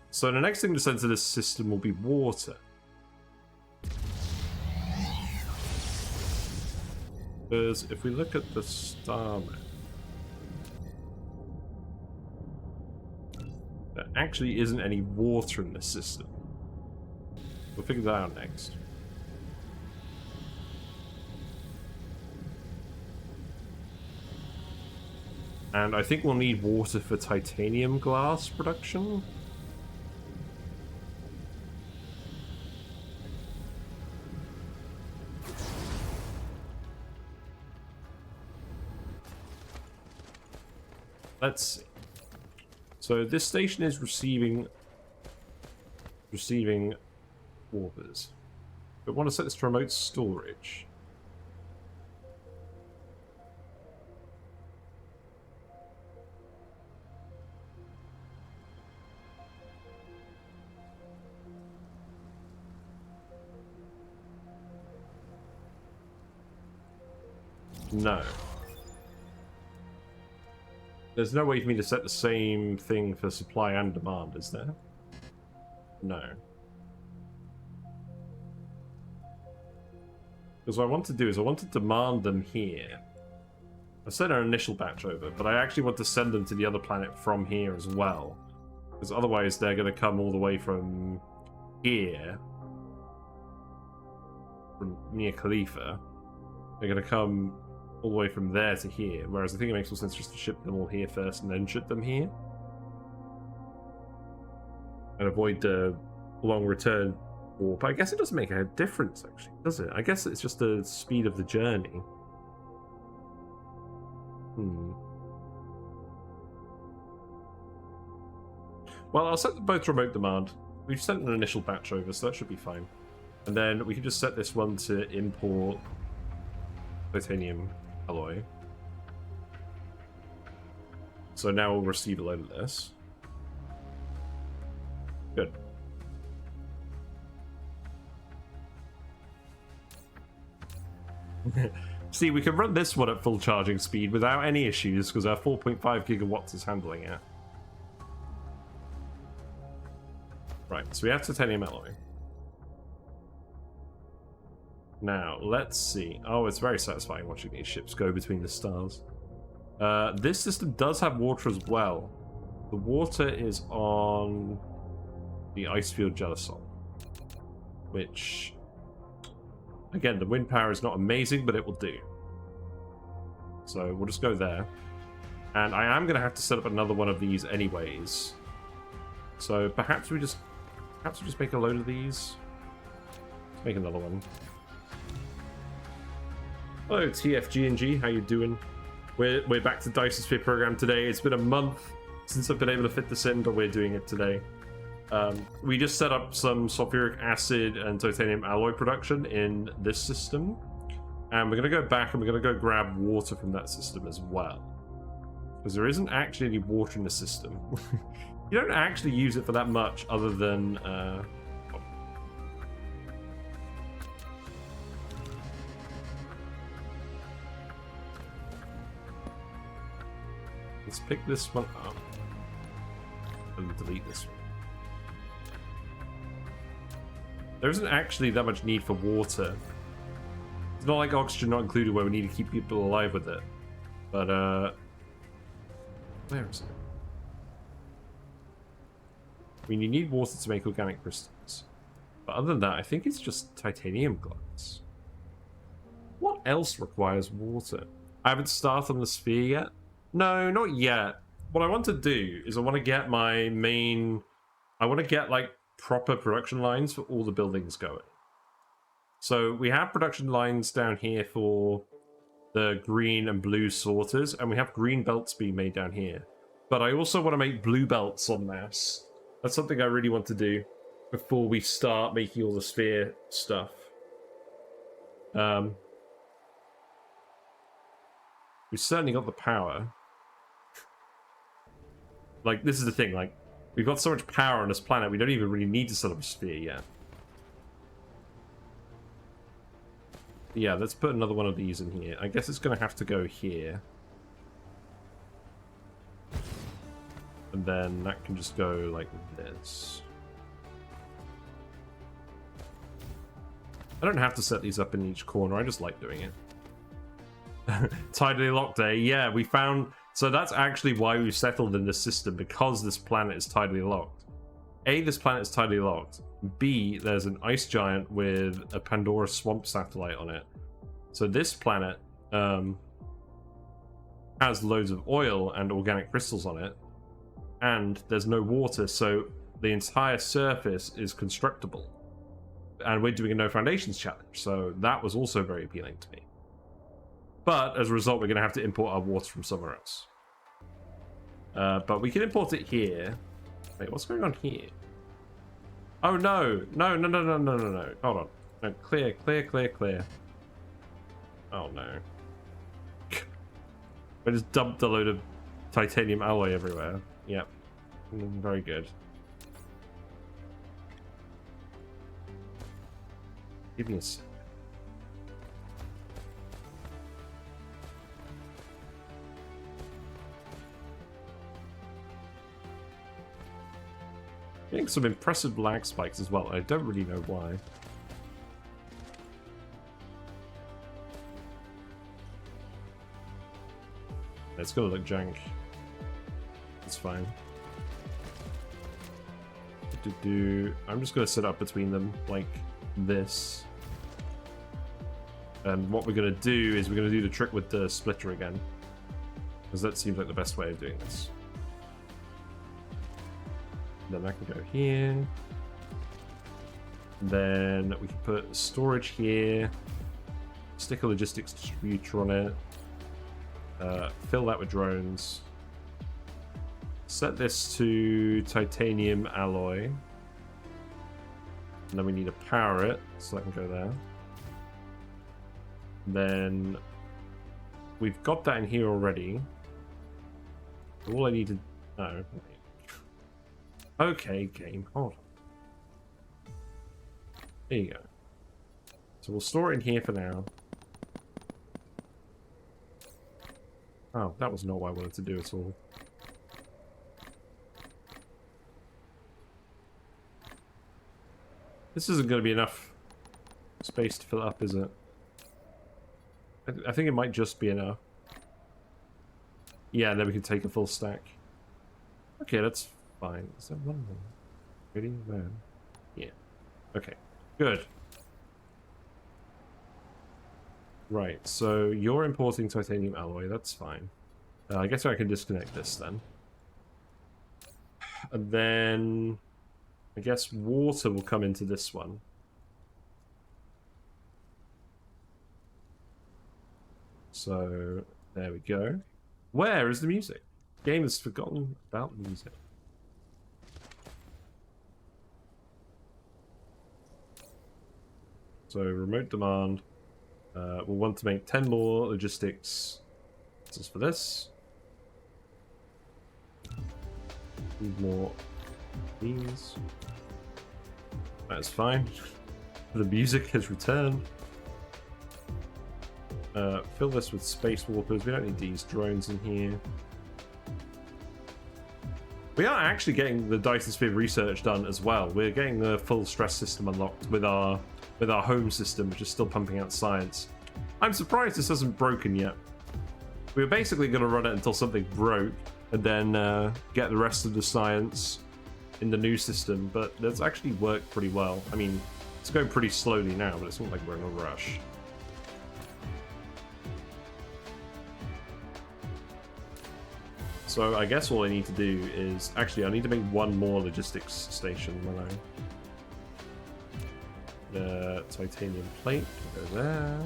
So the next thing to send to this system will be water. Because if we look at the star map, there actually isn't any water in this system. We'll figure that out next. And I think we'll need water for titanium glass production. Let's see. So this station is receiving warpers. But want to set this to remote storage. No. There's no way for me to set the same thing for supply and demand, is there? No. Because what I want to do is I want to demand them here. I sent an initial batch over, but I actually want to send them to the other planet from here as well. Because otherwise they're going to come all the way from here, from near Khalifa. They're going to come all the way from there to here, whereas I think it makes more sense just to ship them all here first and then ship them here. And avoid the long return warp. I guess it doesn't make a difference, actually, does it? I guess it's just the speed of the journey. Well, I'll set both remote demand. We've sent an initial batch over, so that should be fine. And then we can just set this one to import titanium alloy. So now we'll receive a load of this. Good. See, we can run this one at full charging speed without any issues because our 4.5 gigawatts is handling it. Right, so we have titanium alloy. Now, let's see. Oh, it's very satisfying watching these ships go between the stars. This system does have water as well. The water is on the Icefield Jellisol, which, again, the wind power is not amazing, but it will do. So we'll just go there. And I am going to have to set up another one of these anyways. So perhaps we just make a load of these. Let's make another one. Hello, TFG&G. How you doing? We're back to Dyson Sphere Program today. It's been a month since I've been able to fit this in, but we're doing it today. We just set up some sulfuric acid and titanium alloy production in this system. And we're going to go back and we're going to go grab water from that system as well. Because there isn't actually any water in the system. You don't actually use it for that much other than... Let's pick this one up and delete this one. There isn't actually that much need for water. It's not like oxygen not included where we need to keep people alive with it. But, where is it? I mean, you need water to make organic crystals. But other than that, I think it's just titanium glass. What else requires water? I haven't started on the sphere yet. No, not yet. What I want to do is I want to get my main... I want to get, like, proper production lines for all the buildings going. So we have production lines down here for the green and blue sorters, and we have green belts being made down here. But I also want to make blue belts en masse. That's something I really want to do before we start making all the sphere stuff. We've certainly got the power. Like, this is the thing, like, we've got so much power on this planet, we don't even really need to set up a sphere yet. Yeah, let's put another one of these in here. I guess it's going to have to go here. And then that can just go like this. I don't have to set these up in each corner, I just like doing it. Tidally locked day. Yeah, we found... So that's actually why we've settled in this system, because this planet is tidally locked. A, this planet is tidally locked. B, there's an ice giant with a Pandora swamp satellite on it. So this planet has loads of oil and organic crystals on it. And there's no water, so the entire surface is constructible. And we're doing a no foundations challenge, so that was also very appealing to me. But as a result, we're going to have to import our water from somewhere else. But we can import it here. Wait, what's going on here? Oh no! No. Hold on. No, clear. Oh no. I just dumped a load of titanium alloy everywhere. Yep. Very good. Give me a sec. Getting some impressive lag spikes as well. I don't really know why. It's gonna look jank. It's fine. I'm just gonna sit up between them like this. And what we're gonna do is we're gonna do the trick with the splitter again, because that seems like the best way of doing this. Then that can go here. And then we can put storage here. Stick a logistics distributor on it. Fill that with drones. Set this to titanium alloy. And then we need to power it, so that can go there. And then we've got that in here already. All I need to... Oh, okay, game. Hold on. There you go. So we'll store it in here for now. Oh, that was not what I wanted to do at all. This isn't going to be enough space to fill it up, is it? I think it might just be enough. Yeah, and then we can take a full stack. Okay, that's fine. Is that one more? Ready? There. Yeah. Okay. Good. Right, so you're importing titanium alloy, that's fine. I guess I can disconnect this then. And then I guess water will come into this one. So there we go. Where is the music? The game has forgotten about music. So remote demand. We'll want to make 10 more logistics just for this. Need more these. That's fine. The music has returned. Fill this with space warpers. We don't need these drones in here. We are actually getting the Dyson Sphere research done as well. We're getting the full stress system unlocked with our home system, which is still pumping out science. I'm surprised this hasn't broken yet. We were basically going to run it until something broke, and then get the rest of the science in the new system, but that's actually worked pretty well. I mean, it's going pretty slowly now, but it's not like we're in a rush. So I guess all I need to do is... Actually, I need to make one more logistics station, don't I? The titanium plate can go there.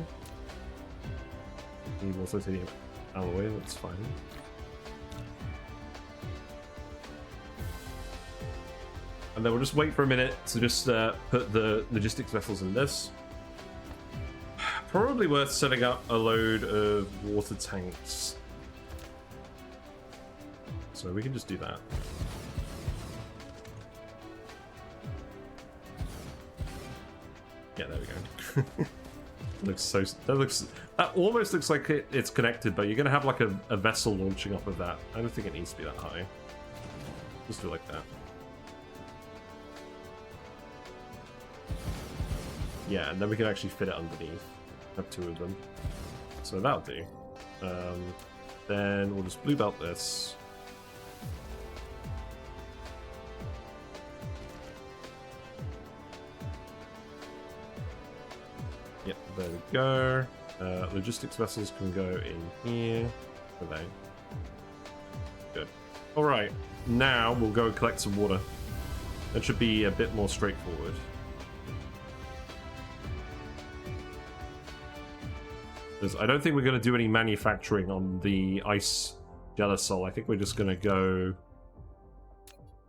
Need more titanium alloy, that's fine. And then we'll just wait for a minute to just put the logistics vessels in this. Probably worth setting up a load of water tanks. So we can just do that. Yeah, there we go. That almost looks like it's connected, but you're gonna have like a vessel launching off of that. I don't think it needs to be that high. Just do it like that. Yeah, and then we can actually fit it underneath. Have two of them. So that'll do. Then we'll just blue belt this. Yep, there we go. Logistics vessels can go in here. Okay. Good. Alright, now we'll go collect some water. That should be a bit more straightforward. Because I don't think we're going to do any manufacturing on the ice gelisol. I think we're just going to go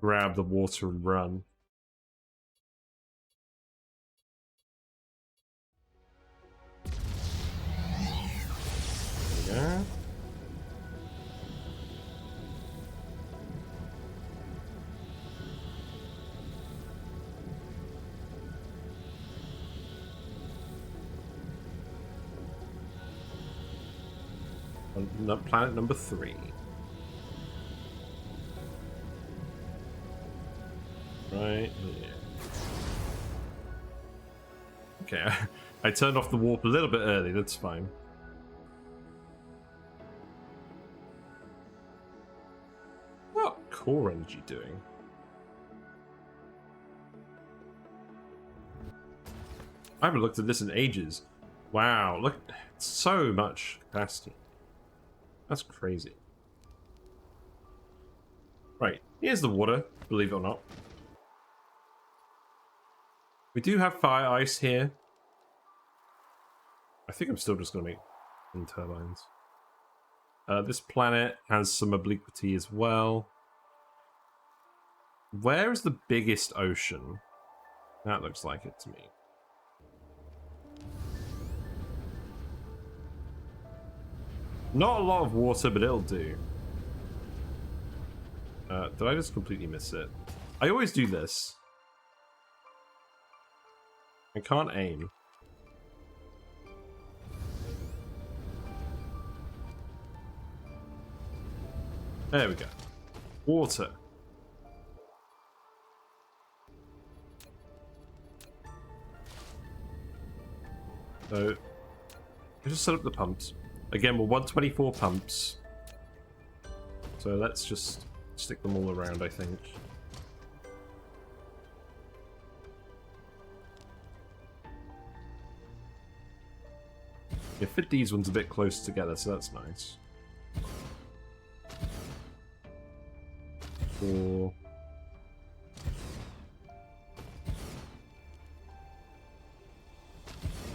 grab the water and run. There we go. Planet number 3. Right here. Okay, I turned off the warp a little bit early, that's fine. What core energy doing? I haven't looked at this in ages. Wow, look, so much capacity. That's crazy. Right, here's the water, believe it or not. We do have fire ice here. I think I'm still just going to make wind turbines. This planet has some obliquity as well. Where is the biggest ocean? That looks like it to me. Not a lot of water, but it'll do. Did I just completely miss it? I always do this. I can't aim. There we go. Water. So, I just set up the pumps. Again, we're 124 pumps. So let's just stick them all around, I think. Yeah, fit these ones a bit close together, so that's nice. 4.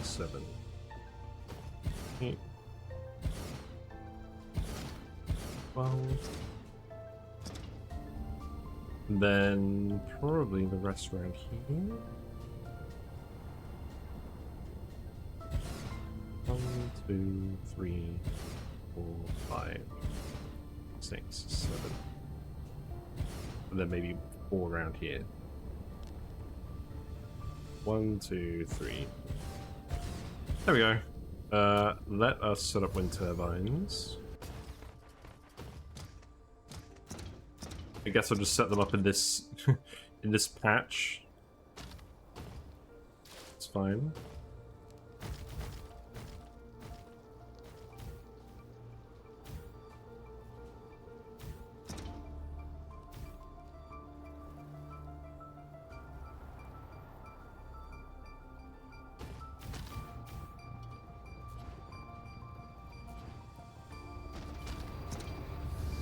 Seven. 8. 12. And then probably the rest around here. 1, 2, 3, 4, 5, 6, 7. And then maybe 4 around here. 1, 2, 3. There we go. Let us set up wind turbines. I guess I'll just set them up in this in this patch. It's fine.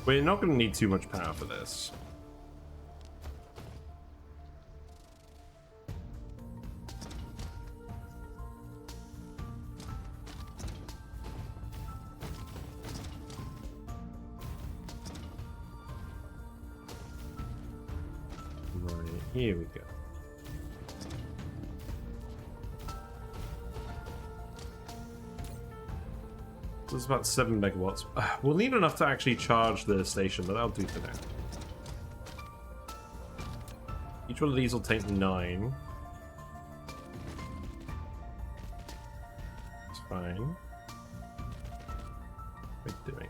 We're not going to need too much power for this. Right, here we go. So it's about 7 megawatts. We'll need enough to actually charge the station, but that'll do for now. Each one of these will take 9. It's fine. What are we doing?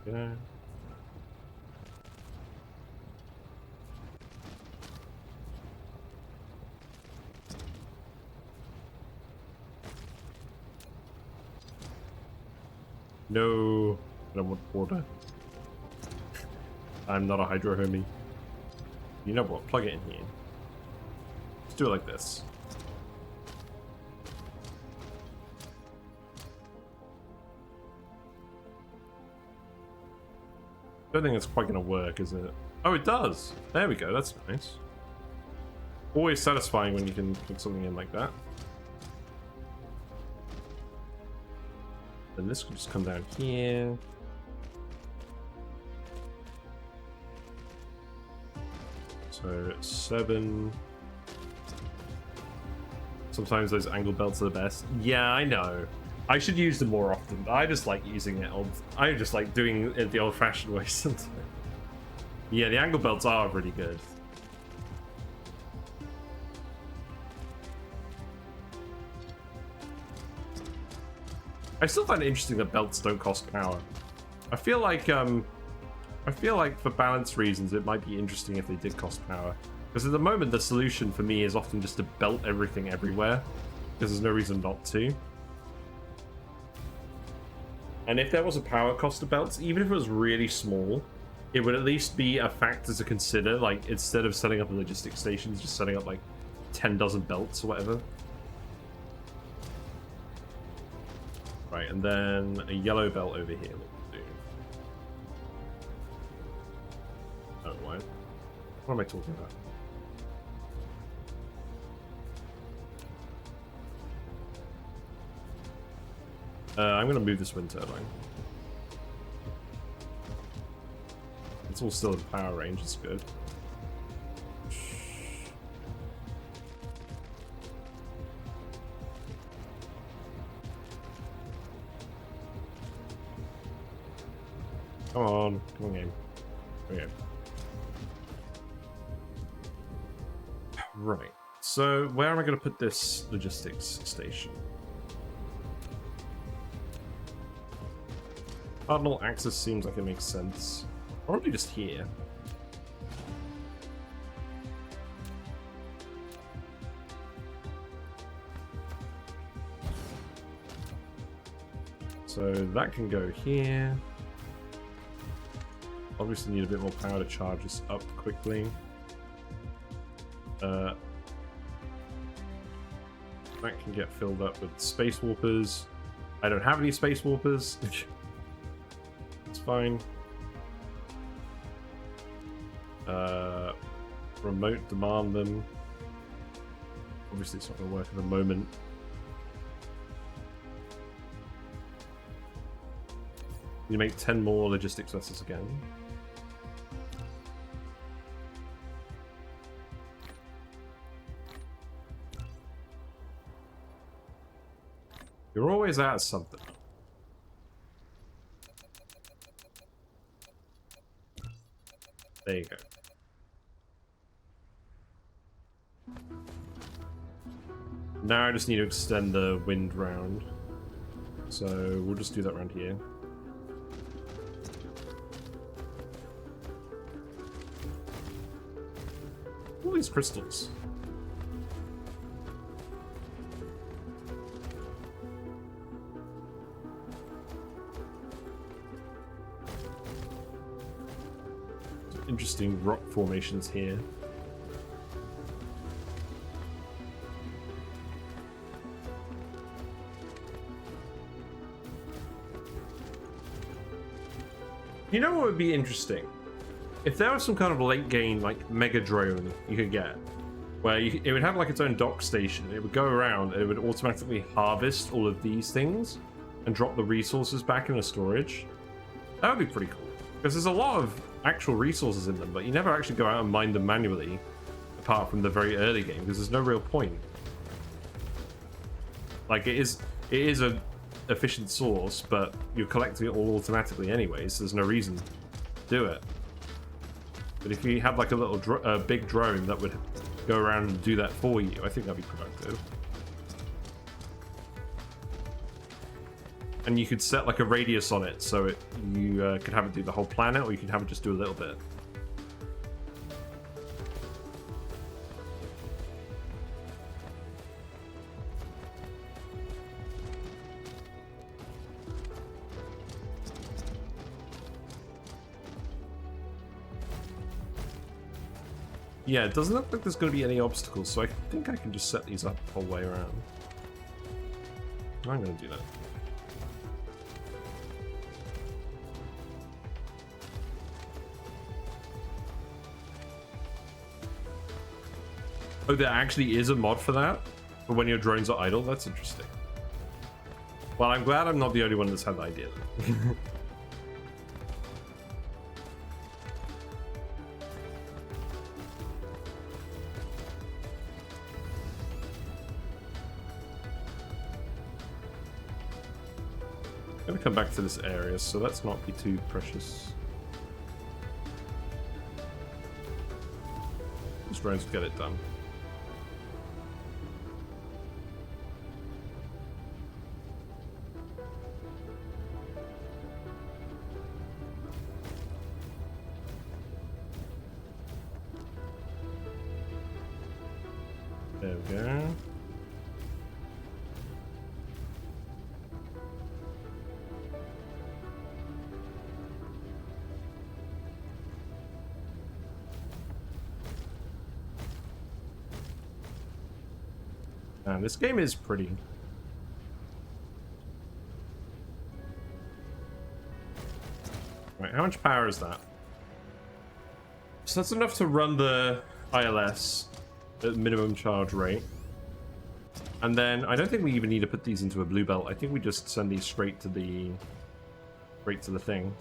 Yeah. No, I don't want water. I'm not a hydro homie. You know what? Plug it in here. Let's do it like this. Don't think it's quite going to work, is it? Oh, it does. There we go. That's nice. Always satisfying when you can put something in like that. Then this could just come down here. So 7. Sometimes those angle belts are the best. Yeah, I know. I should use them more often. I just like using it I just like doing it the old-fashioned way sometimes. Yeah, the angle belts are really good. I still find it interesting that belts don't cost power. I feel like for balance reasons it might be interesting if they did cost power. Because at the moment the solution for me is often just to belt everything everywhere. Because there's no reason not to. And if there was a power cost of belts, even if it was really small, it would at least be a factor to consider. Like, instead of setting up a logistics station, just setting up like 10 dozen belts or whatever. Right, and then a yellow belt over here. What do? Oh, what am I talking about? I'm going to move this wind turbine. It's all still in power range, it's good. Come on game. Okay. Right. So where am I going to put this logistics station? Cardinal axis seems like it makes sense. Probably just here. So that can go here. Obviously need a bit more power to charge this up quickly. That can get filled up with space warpers. I don't have any space warpers. It's fine. Remote demand them. Obviously it's not going to work at the moment. You make 10 more logistics vessels again. You're always out of something. There you go. Now I just need to extend the wind round. So we'll just do that around here. All these crystals. Interesting rock formations here. You know what would be interesting? If there was some kind of late game, like mega drone you could get, where it would have like its own dock station, it would go around and it would automatically harvest all of these things and drop the resources back into storage. That would be pretty cool. Because there's a lot of actual resources in them, but you never actually go out and mine them manually, apart from the very early game, because there's no real point. Like, it is a efficient source, but you're collecting it all automatically anyway, so there's no reason to do it. But if you have like a little big drone that would go around and do that for you, I think that'd be productive. And you could set like a radius on it, so you could have it do the whole planet, or you could have it just do a little bit. Yeah, it doesn't look like there's going to be any obstacles, so I think I can just set these up the whole way around. I'm going to do that. Oh, there actually is a mod for that? For when your drones are idle? That's interesting. Well, I'm glad I'm not the only one that's had the idea. I'm gonna come back to this area, so let's not be too precious. These drones will get it done. There we go. Man, this game is pretty. Right, how much power is that? So that's enough to run the ILS at minimum charge rate. And then I don't think we even need to put these into a blue belt. I think we just send these straight to the thing.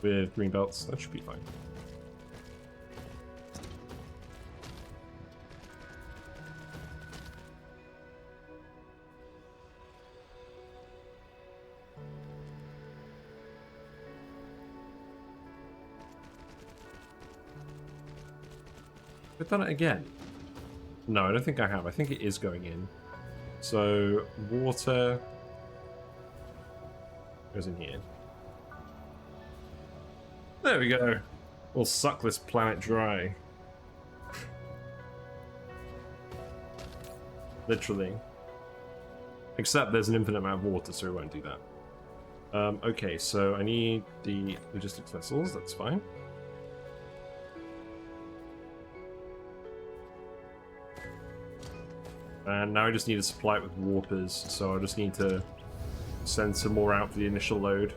With green belts, that should be fine. I've done it again. No, I don't think I have. I think it is going in. So, water goes in here. There we go. We'll suck this planet dry. Literally. Except there's an infinite amount of water, so we won't do that. Okay, so I need the logistics vessels. That's fine. And now I just need to supply it with warpers, so I just need to send some more out for the initial load.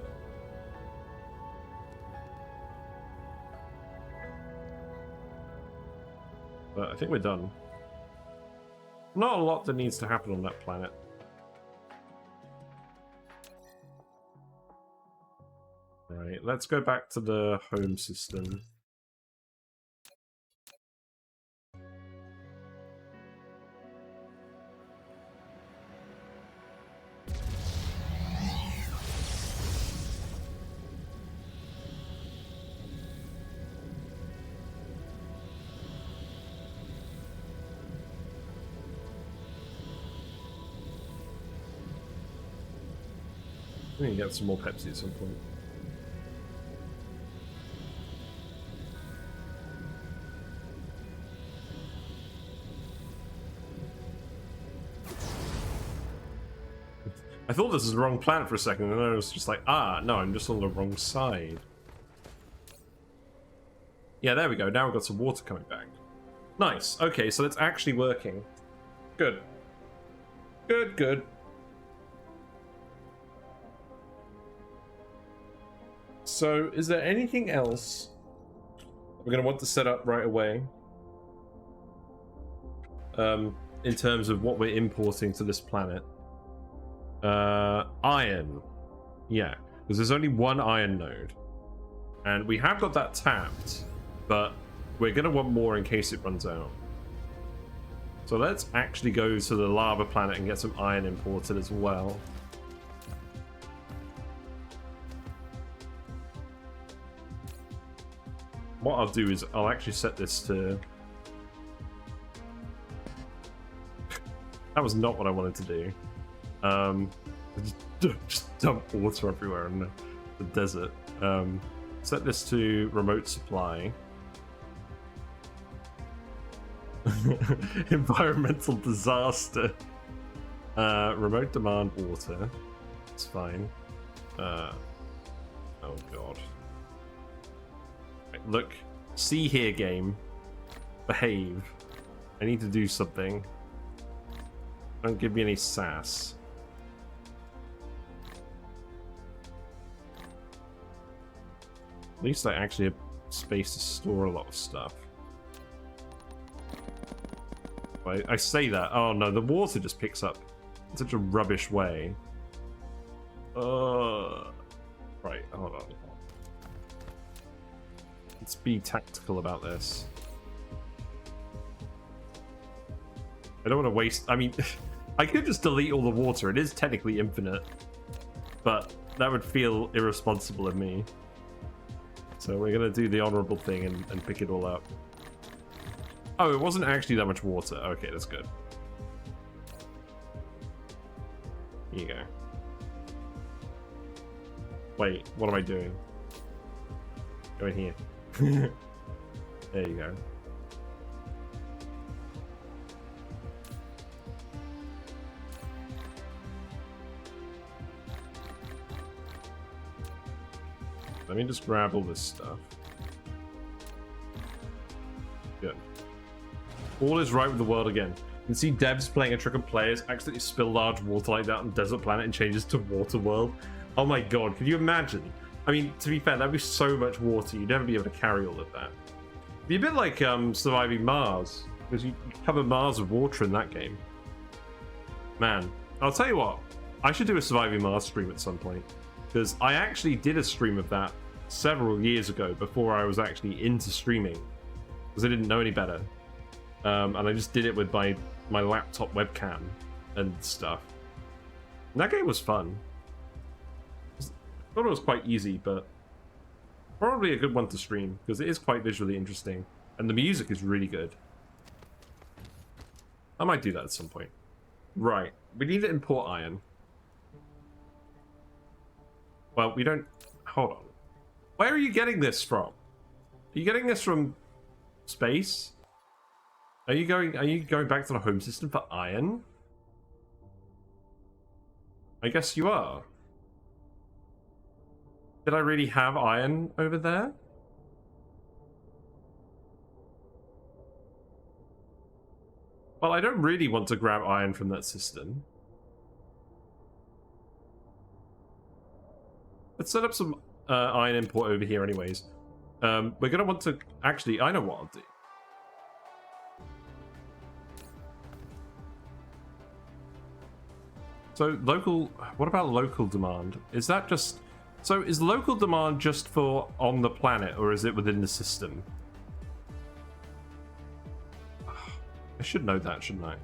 But I think we're done. Not a lot that needs to happen on that planet. Right, let's go back to the home system. We need to get some more Pepsi at some point. I thought this was the wrong planet for a second, and then I was just like, ah, no, I'm just on the wrong side. Yeah, there we go. Now we've got some water coming back. Nice. Okay, so it's actually working. Good. Good, good. So, is there anything else we're going to want to set up right away? In terms of what we're importing to this planet? Iron. Yeah, because there's only one iron node. And we have got that tapped, but we're going to want more in case it runs out. So let's actually go to the lava planet and get some iron imported as well. What I'll do is I'll actually set this to... That was not what I wanted to do. Just dump water everywhere in the desert. Set this to remote supply. Environmental disaster. Remote demand water. It's fine. Oh god. Right, look. See here, game. Behave. I need to do something. Don't give me any sass. At least I actually have space to store a lot of stuff. I say that. Oh no, the water just picks up in such a rubbish way. Right, hold on. Let's be tactical about this. I don't want to waste... I mean, I could just delete all the water. It is technically infinite. But that would feel irresponsible of me. So we're going to do the honorable thing and pick it all up. Oh, it wasn't actually that much water. Okay, that's good. Here you go. Wait, what am I doing? Go in here. There you go. Let me just grab all this stuff. Good. All is right with the world again. You can see devs playing a trick of players accidentally spill large water like that on Desert Planet and changes to Water World. Oh my god, could you imagine? I mean, to be fair, that'd be so much water, you'd never be able to carry all of that. It'd be a bit like surviving Mars, because you cover Mars with water in that game. Man, I'll tell you what, I should do a surviving Mars stream at some point, because I actually did a stream of that several years ago before I was actually into streaming, because I didn't know any better. And I just did it with my laptop webcam and stuff. And that game was fun. I thought it was quite easy, but probably a good one to stream, because it is quite visually interesting. And the music is really good. I might do that at some point. Right, we need to import iron. Well, we don't... Hold on. Where are you getting this from? Are you getting this from space? Are you going back to the home system for iron? I guess you are. Did I really have iron over there? Well, I don't really want to grab iron from that system. Let's set up some iron import over here anyways. We're going to want to... Actually, I know what I'll do. So, local... What about local demand? Is that just... So, is local demand just for on the planet, or is it within the system? I should know that, shouldn't I?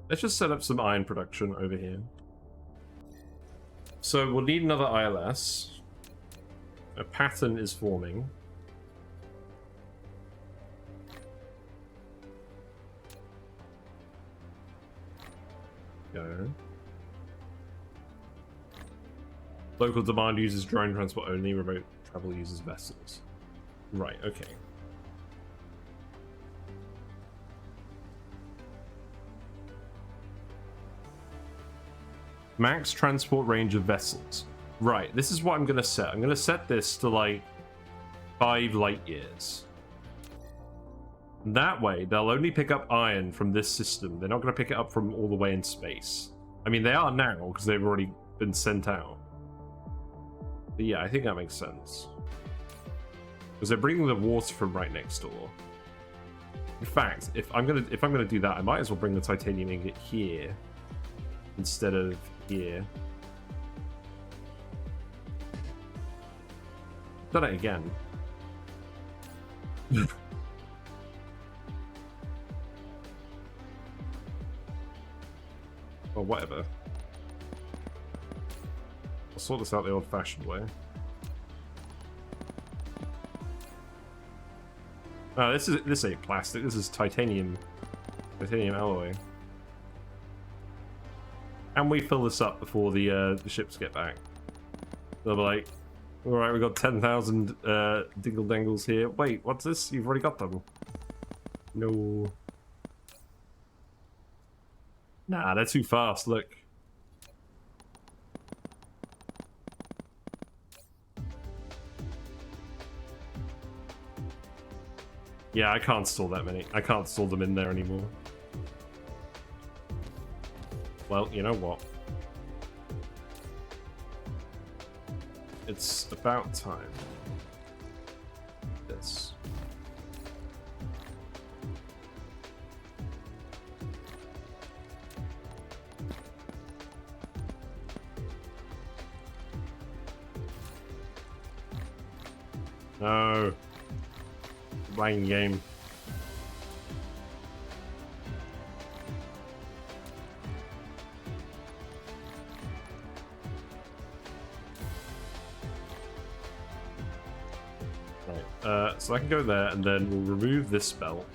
Let's just set up some iron production over here. so we'll need another ILS. A pattern is forming. Go. Local demand uses drone transport only. Remote travel uses vessels. Right, okay. Max transport range of vessels. Right, this is what I'm going to set. I'm going to set this to like 5 light years. That way, they'll only pick up iron from this system. They're not going to pick it up from all the way in space. I mean, they are now because they've already been sent out. But yeah, I think that makes sense. Because they're bringing the water from right next door. In fact, if I'm gonna do that, I might as well bring the titanium ingot here instead of here. Done it again. Or whatever. I'll sort this out the old-fashioned way. Oh, this ain't plastic. This is titanium alloy. And we fill this up before the ships get back. They'll be like, all right, we got 10,000 dingle dangles here. Wait, what's this? You've already got them. No. Nah, they're too fast. Look. Yeah, I can't store that many. I can't store them in there anymore. Well, you know what? It's about time. This. No. Playing game. Right, so I can go there, and then we'll remove this belt.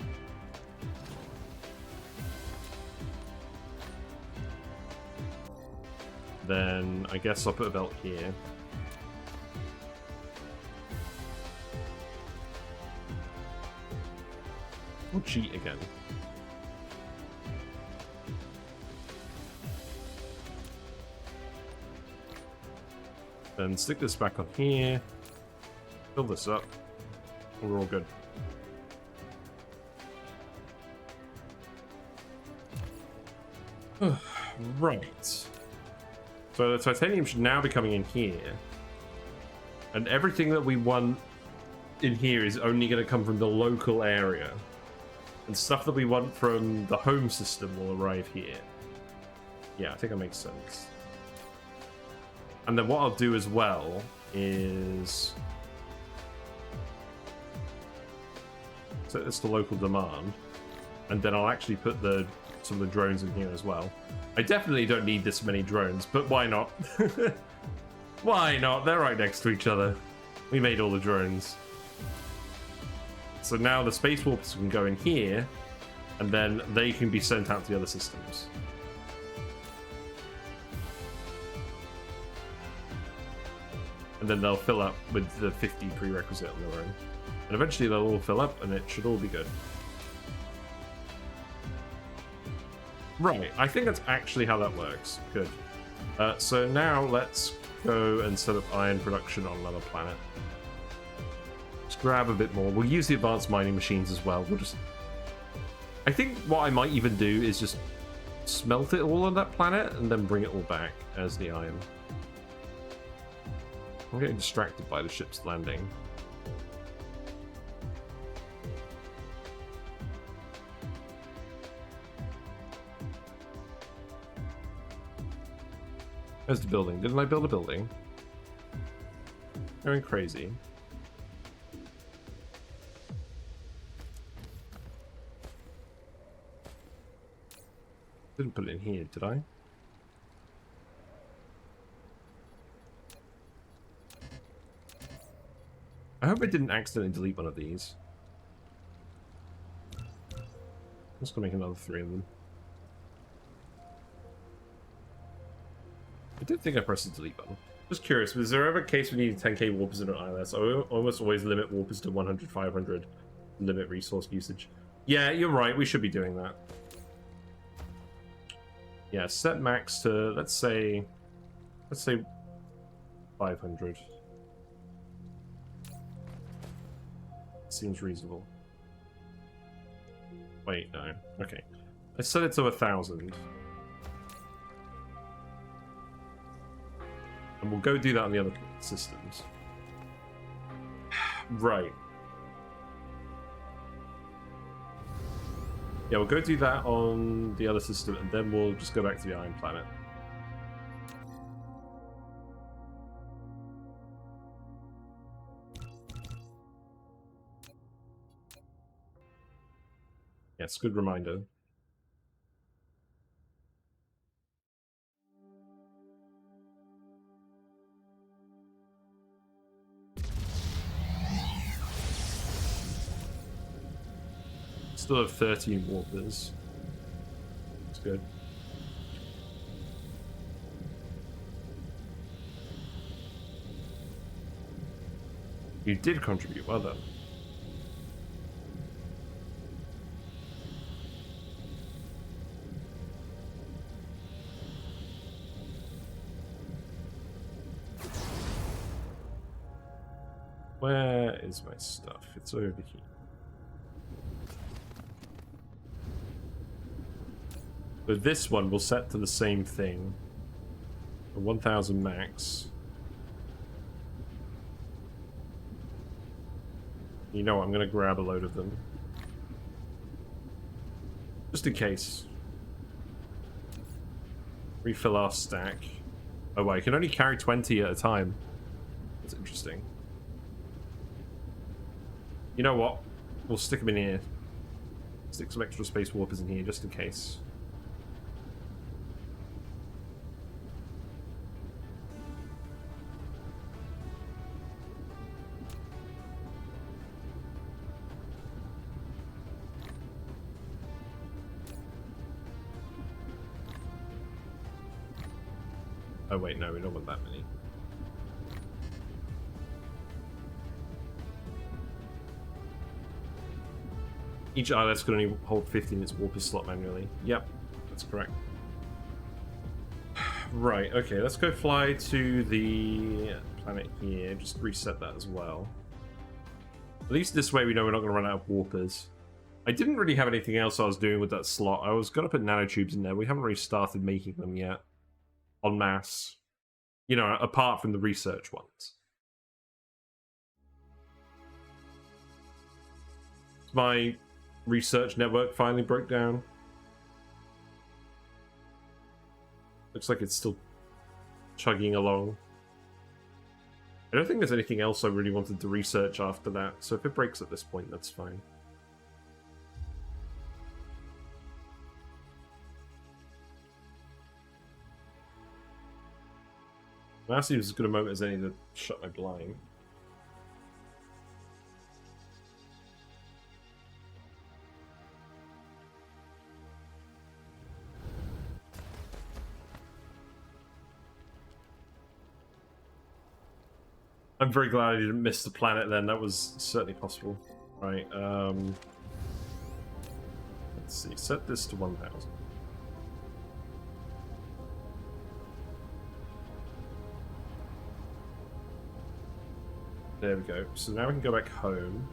Then I guess I'll put a belt here. We'll cheat again. Then stick this back on here. Fill this up. And we're all good. Right. So the titanium should now be coming in here. And everything that we want in here is only going to come from the local area. And stuff that we want from the home system will arrive here. Yeah, I think that makes sense. And then what I'll do as well is set this to local demand. And then I'll actually put some of the drones in here as well. I definitely don't need this many drones, but why not? Why not? They're right next to each other. We made all the drones. So now the space warps can go in here, and then they can be sent out to the other systems. And then they'll fill up with the 50 prerequisite on their own. And eventually they'll all fill up, and it should all be good. Right, I think that's actually how that works. Good. So now let's go and set up iron production on another planet. Just grab a bit more. We'll use the advanced mining machines as well. We'll just... I think what I might even do is just smelt it all on that planet and then bring it all back as the iron. I'm getting distracted by the ship's landing. Where's the building? Didn't I build a building? Going crazy. Didn't put it in here, did I? I hope I didn't accidentally delete one of these. I'm just gonna make another 3 of them. I did think I pressed the delete button. Just curious, was there ever a case we needed 10k warpers in an ILS? I almost always limit warpers to 100, 500, limit resource usage. Yeah, you're right, we should be doing that. Yeah, set max to, let's say 500. Seems reasonable. Wait, no. Okay. I set it to 1,000. And we'll go do that on the other systems. Right. Yeah, we'll go do that on the other system, and then we'll just go back to the Iron Planet. Yes, good reminder. Still have 13 warpers. That's good. You did contribute, well done. Where is my stuff? It's over here. But this one will set to the same thing. A 1,000 max. You know what, I'm gonna grab a load of them. Just in case. Refill our stack. Oh, I can only carry 20 at a time. That's interesting. You know what? We'll stick them in here. Stick some extra space warpers in here just in case. Oh wait, no, we don't want that many. Each ILS can only hold 50 in its warper slot manually. Yep, that's correct. Right, okay, let's go fly to the planet here. Just reset that as well. At least this way we know we're not going to run out of warpers. I didn't really have anything else I was doing with that slot. I was going to put nanotubes in there. We haven't really started making them yet. En masse. You know, apart from the research ones. My research network finally broke down. Looks like it's still chugging along. I don't think there's anything else I really wanted to research after that, so if it breaks at this point, that's fine. That seems as good a moment as any to shut my blind. I'm very glad I didn't miss the planet then. That was certainly possible. Right, let's see. Set this to 1,000. There we go. So now we can go back home.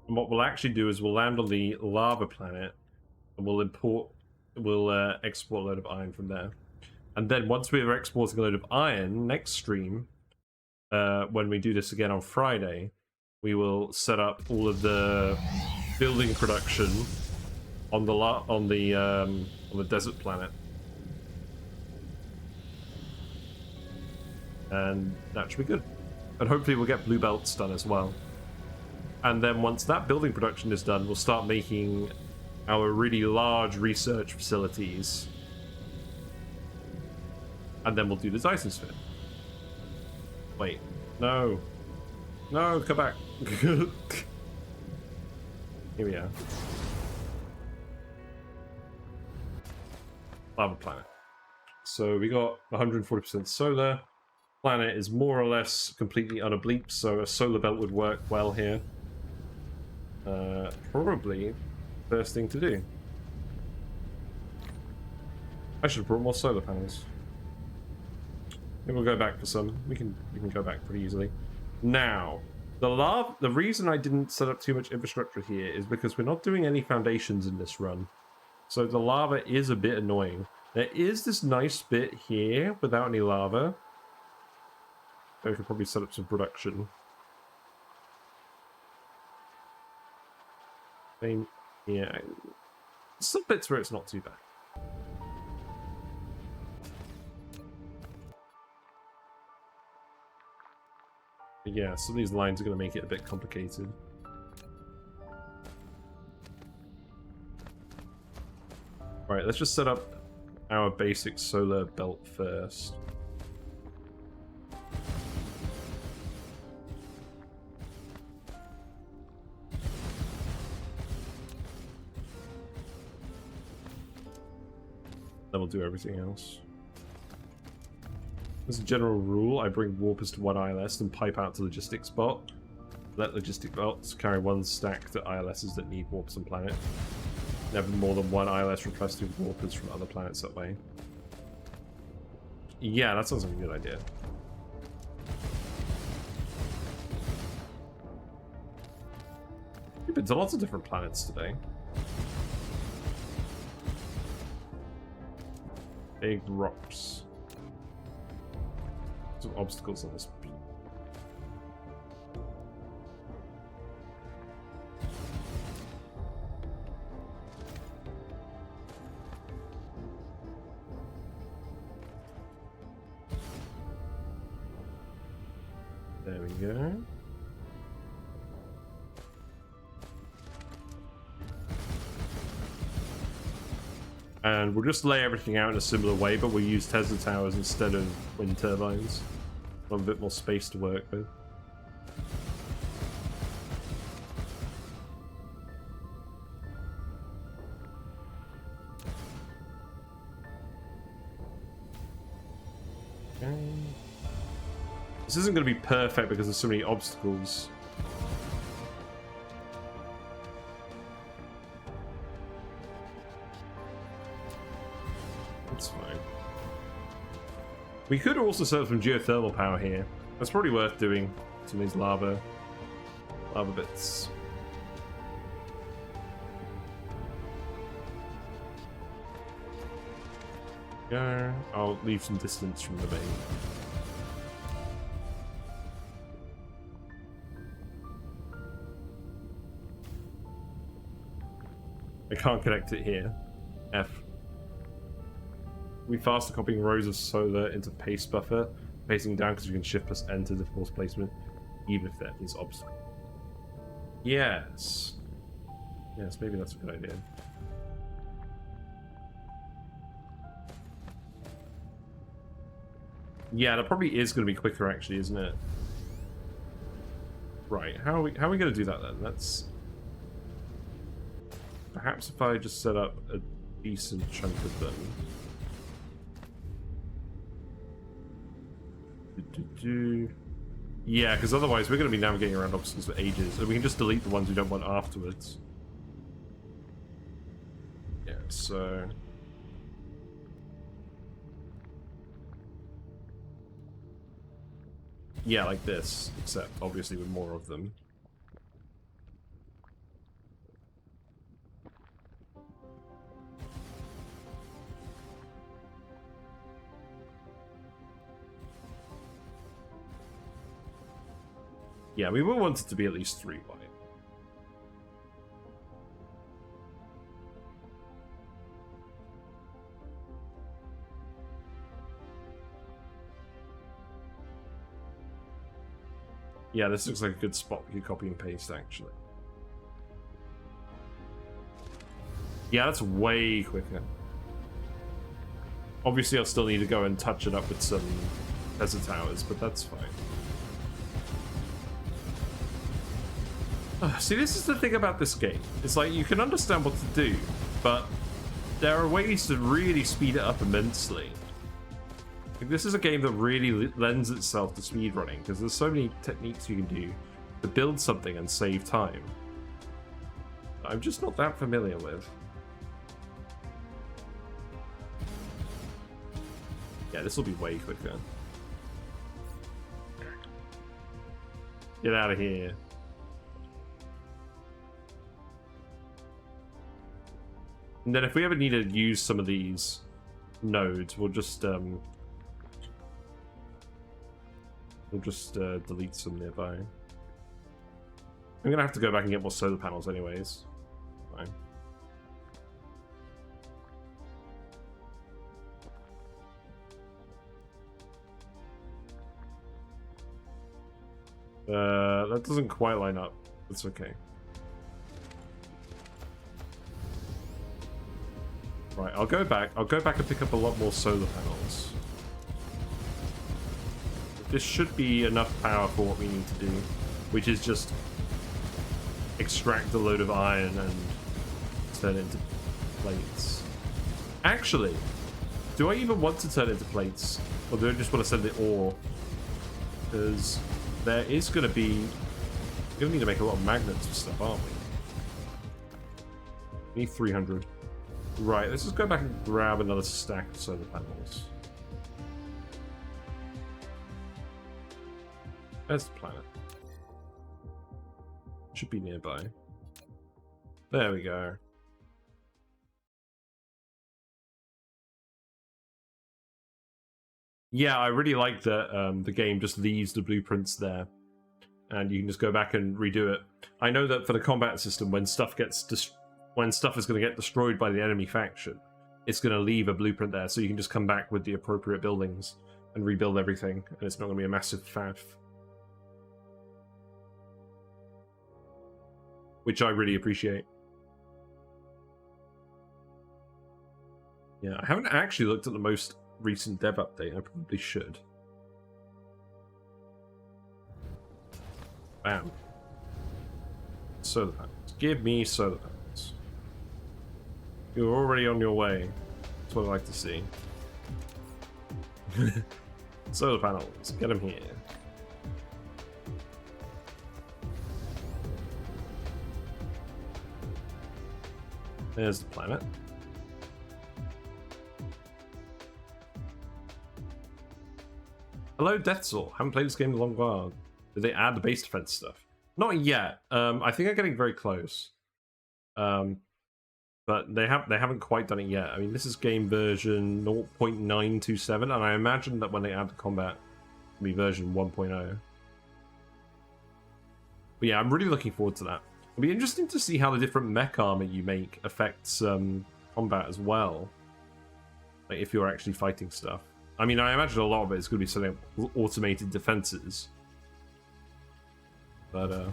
And what we'll actually do is we'll land on the lava planet, and we'll export a load of iron from there. And then once we're exporting a load of iron, next stream, when we do this again on Friday, we will set up all of the building production on the desert planet, and that should be good. And hopefully we'll get blue belts done as well. And then once that building production is done, we'll start making our really large research facilities. And then we'll do the Dyson Sphere. Wait, no. No, come back. Here we are. Lava planet. So we got 140% solar. Planet is more or less completely unoblique, so a solar belt would work well here. Probably first thing to do. I should have brought more solar panels. Maybe we'll go back for some. We can go back pretty easily. Now, the reason I didn't set up too much infrastructure here is because we're not doing any foundations in this run. So the lava is a bit annoying. There is this nice bit here without any lava. So we could probably set up some production. Same here. Some bits where it's not too bad. But yeah, some of these lines are going to make it a bit complicated. Alright, let's just set up our basic solar belt first. Then we'll do everything else. As a general rule, I bring warpers to one ILS and pipe out to logistics bot. Let logistic bots carry one stack to ILSs that need warps on planet. Never more than one ILS requesting warpers from other planets that way. Yeah, that sounds like a good idea. We've been to lots of different planets today. Big rocks. Some obstacles on this. There we go. And we'll just lay everything out in a similar way, but we'll use Tesla towers instead of wind turbines. We'll have a bit more space to work with. Okay. This isn't going to be perfect because there's so many obstacles. That's fine. We could also set up some geothermal power here. That's probably worth doing. Some of these lava bits. Go. I'll leave some distance from the main. I can't connect it here. F. We faster copying rows of solar into paste buffer, pacing down because you can shift plus enter to force placement, even if there is obstacle. Yes. Yes, maybe that's a good idea. Yeah, that probably is going to be quicker, actually, isn't it? Right. How are we going to do that then? Let's. Perhaps if I just set up a decent chunk of them. Yeah, because otherwise we're going to be navigating around obstacles for ages, and we can just delete the ones we don't want afterwards. Yeah, so. Yeah, like this, except obviously with more of them. Yeah, we will want it to be at least 3 wide. Yeah, this looks like a good spot for you copy and paste, actually. Yeah, that's way quicker. Obviously, I'll still need to go and touch it up with some desert towers, but that's fine. See, this is the thing about this game. It's like, you can understand what to do, but there are ways to really speed it up immensely. Like, this is a game that really lends itself to speedrunning, because there's so many techniques you can do to build something and save time. I'm just not that familiar with. Yeah, this will be way quicker. Get out of here. And then if we ever need to use some of these nodes, we'll just delete some nearby. I'm gonna have to go back and get more solar panels anyways. Fine. That doesn't quite line up. It's okay. Right, I'll go back and pick up a lot more solar panels. This should be enough power for what we need to do, which is just extract a load of iron and turn it into plates. Actually, do I even want to turn it into plates? Or do I just want to send the ore? Because there is going to be... We're going to need to make a lot of magnets for stuff, aren't we? We need 300. Right, let's just go back and grab another stack of solar panels. There's the planet. Should be nearby. There we go. Yeah, I really like that the game just leaves the blueprints there, and you can just go back and redo it. I know that for the combat system, when stuff is going to get destroyed by the enemy faction, it's going to leave a blueprint there, so you can just come back with the appropriate buildings and rebuild everything, and it's not going to be a massive faff. Which I really appreciate. Yeah, I haven't actually looked at the most recent dev update. I probably should. Bam. Solar panels. Give me solar panels. You're already on your way. That's what I like to see. Solar panels. Get them here. There's the planet. Hello, Deathsaw. Haven't played this game in a long while. Did they add the base defense stuff? Not yet. I think they're getting very close. But they haven't quite done it yet. I mean, this is game version 0.927, and I imagine that when they add the combat, it'll be version 1.0. But yeah, I'm really looking forward to that. It'll be interesting to see how the different mech armor you make affects combat as well. Like, if you're actually fighting stuff. I mean, I imagine a lot of it is going to be something like automated defenses. But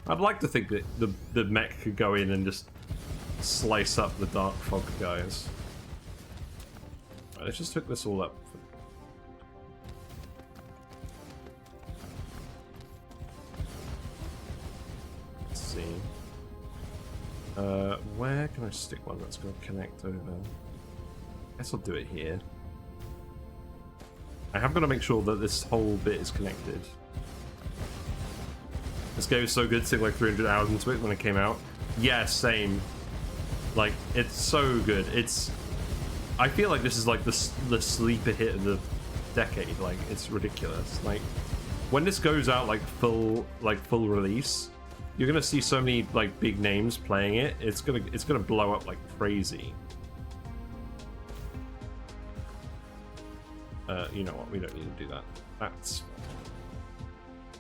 I'd like to think that the mech could go in and just slice up the Dark Fog guys. Right, let's just hook this all up. Let's see. Where can I stick one that's going to connect over? I guess I'll do it here. I have got to make sure that this whole bit is connected. This game is so good, took like 300 hours into it when it came out. Yeah, same. Like, it's so good. I feel like this is like the sleeper hit of the decade. Like, it's ridiculous. Like, when this goes out like full release, you're gonna see so many like big names playing it. It's gonna blow up like crazy. You know what? We don't need to do that. That's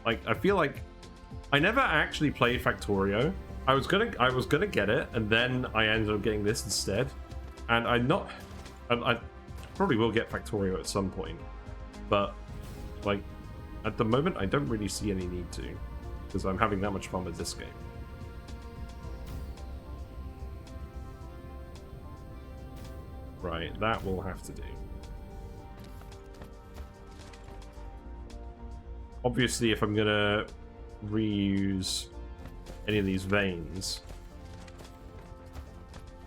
like, I feel like I never actually played Factorio. I was gonna get it, and then I ended up getting this instead. And I probably will get Factorio at some point, but like At the moment, I don't really see any need to, because I'm having that much fun with this game. Right, that will have to do. Obviously, if I'm gonna reuse any of these veins,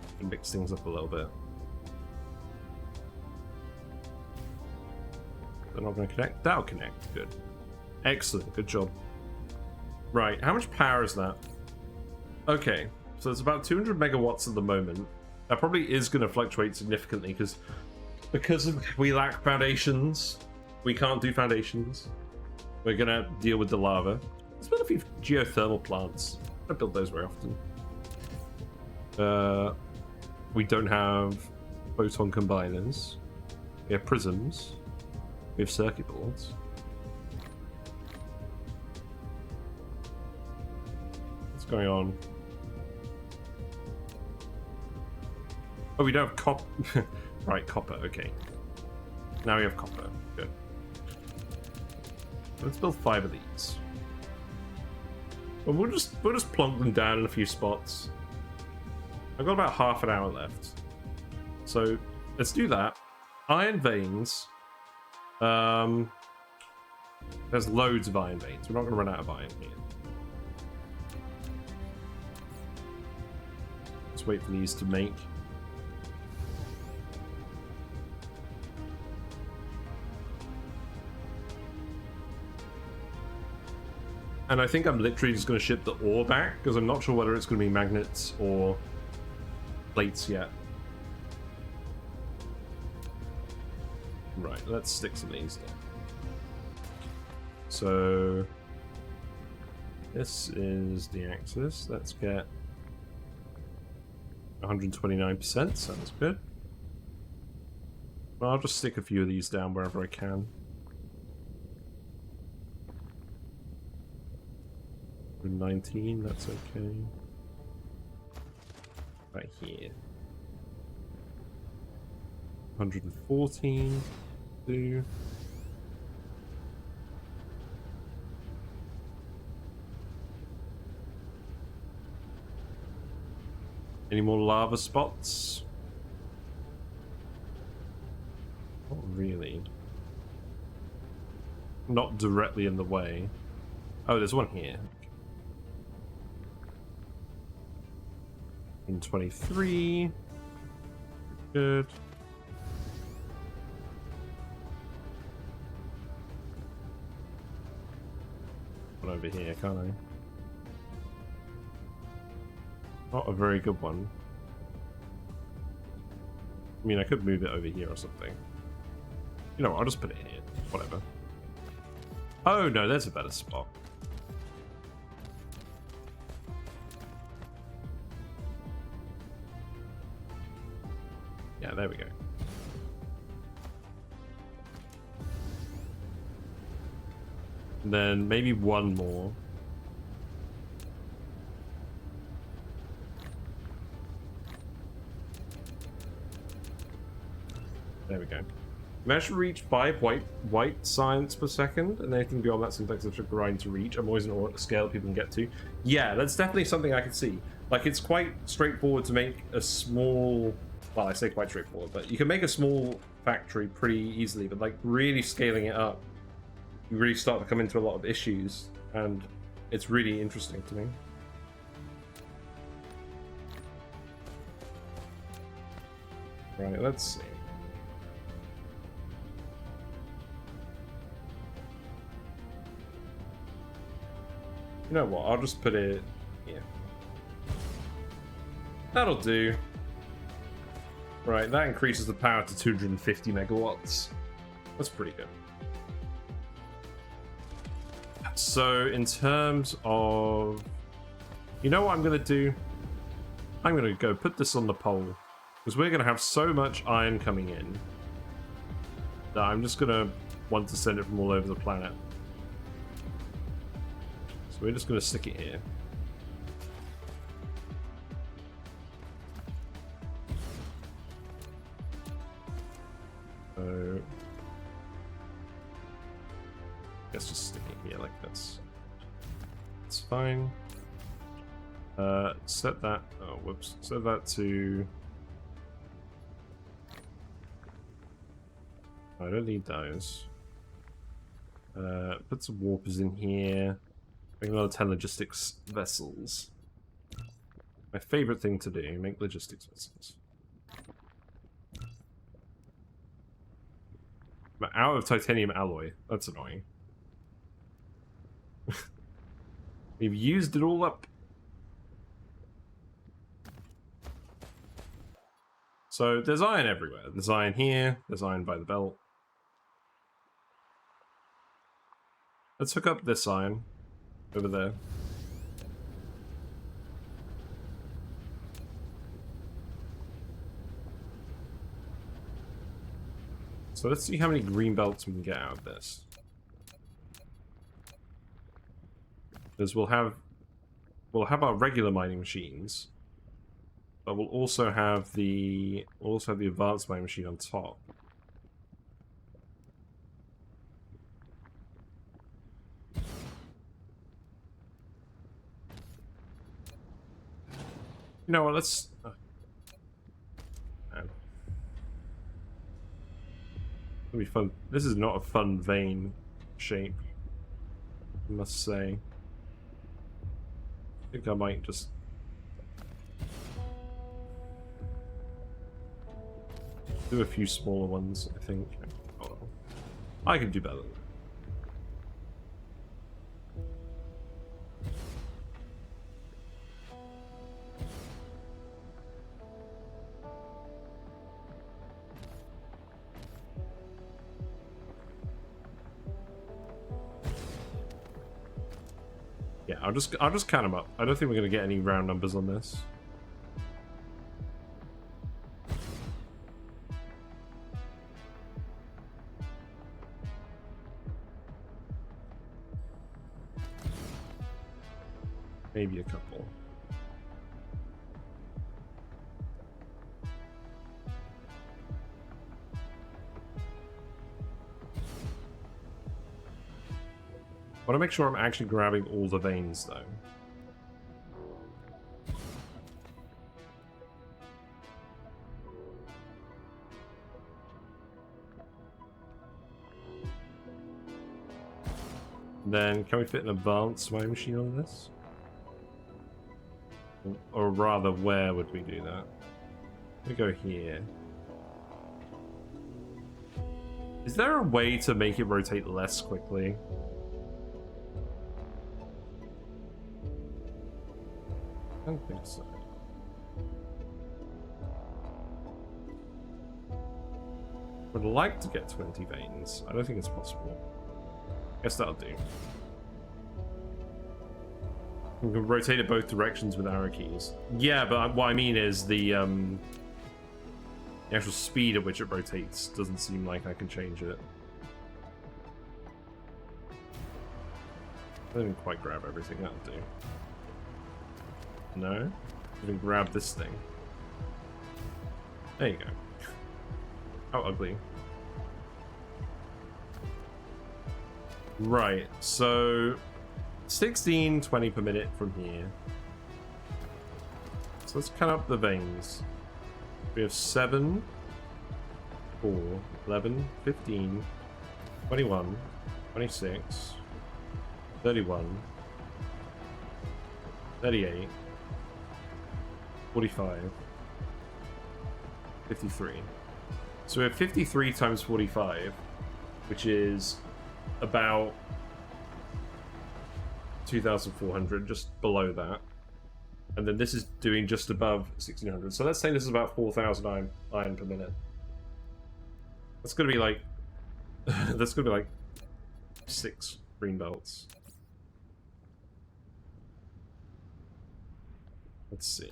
I can mix things up a little bit. They're not gonna connect? That'll connect. Good. Excellent. Good job. Right, how much power is that? Okay, so it's about 200 megawatts at the moment. That probably is going to fluctuate significantly because we lack foundations. We can't do foundations. We're going to deal with the lava. Let's build a few geothermal plants. I don't build those very often. We don't have photon combiners. We have prisms. We have circuit boards. What's going on? Oh, we don't have copper. Right, copper. Okay. Now we have copper. Good. Let's build 5 of these. Well, we'll just plonk them down in a few spots. I've got about half an hour left, so let's do that. Iron veins. There's loads of iron veins. We're not going to run out of iron here. Let's wait for these to make. And I think I'm literally just going to ship the ore back, because I'm not sure whether it's going to be magnets or plates yet. Right, let's stick some of these in. So this is the axis. Let's get 129%. Sounds good. Well, I'll just stick a few of these down wherever I can. 19, that's okay. Right here. 114, do. Any more lava spots? Not really. Not directly in the way. Oh, there's one here. 123. Good. One over here, can't I? Not a very good one. I mean, I could move it over here or something. You know what, I'll just put it here. Whatever. Oh no, there's a better spot. Yeah, there we go. And then maybe one more. There we go. Managed to reach 5 white science per second, and anything beyond that seems like such a grind to reach. I'm always in scale people can get to. Yeah, that's definitely something I could see. Like, it's quite straightforward to make a small... Well, I say quite straightforward, but you can make a small factory pretty easily, but like really scaling it up, you really start to come into a lot of issues, and it's really interesting to me. Right, let's see. You know what, I'll just put it here. That'll do. Right, that increases the power to 250 megawatts. That's pretty good. So, in terms of... You know what I'm going to do? I'm going to go put this on the pole. Because we're going to have so much iron coming in that I'm just going to want to send it from all over the planet. So we're just going to stick it here. So let's just like this. It's fine. Set that. Oh, whoops. Set that to. I don't need those. Put some warpers in here. Make another 10 logistics vessels. My favorite thing to do, make logistics vessels. I'm out of titanium alloy. That's annoying. We've used it all up. So there's iron everywhere. There's iron here. There's iron by the belt. Let's hook up this iron over there. So let's see how many green belts we can get out of this. Because we'll have our regular mining machines, but we'll also have the advanced mining machine on top. You know what? Let's. Man. It'll be fun. This is not a fun vein shape, I must say. I think I might just. Do a few smaller ones, I think. Oh, I can do better than that. Yeah, I'll just count them up. I don't think we're gonna get any round numbers on this. Maybe a couple. I want to make sure I'm actually grabbing all the veins, though. Then, can we fit an advanced mining machine on this? Or rather, where would we do that? We go here. Is there a way to make it rotate less quickly? I don't think so. Would like to get 20 veins. I don't think it's possible. Guess that'll do. We can rotate it both directions with arrow keys. Yeah, but what I mean is the actual speed at which it rotates doesn't seem like I can change it. I didn't quite grab everything. That'll do. No? Even grab this thing. There you go. How ugly. Right, so 16, 20 per minute from here. So let's count up the veins. We have 7, 4, 11, 15, 21, 26, 31, 38, 45, 53. So we have 53 times 45, which is about 2,400, just below that. And then this is doing just above 1,600. So let's say this is about 4,000 iron per minute. That's gonna be like that's gonna be like 6 green belts. Let's see.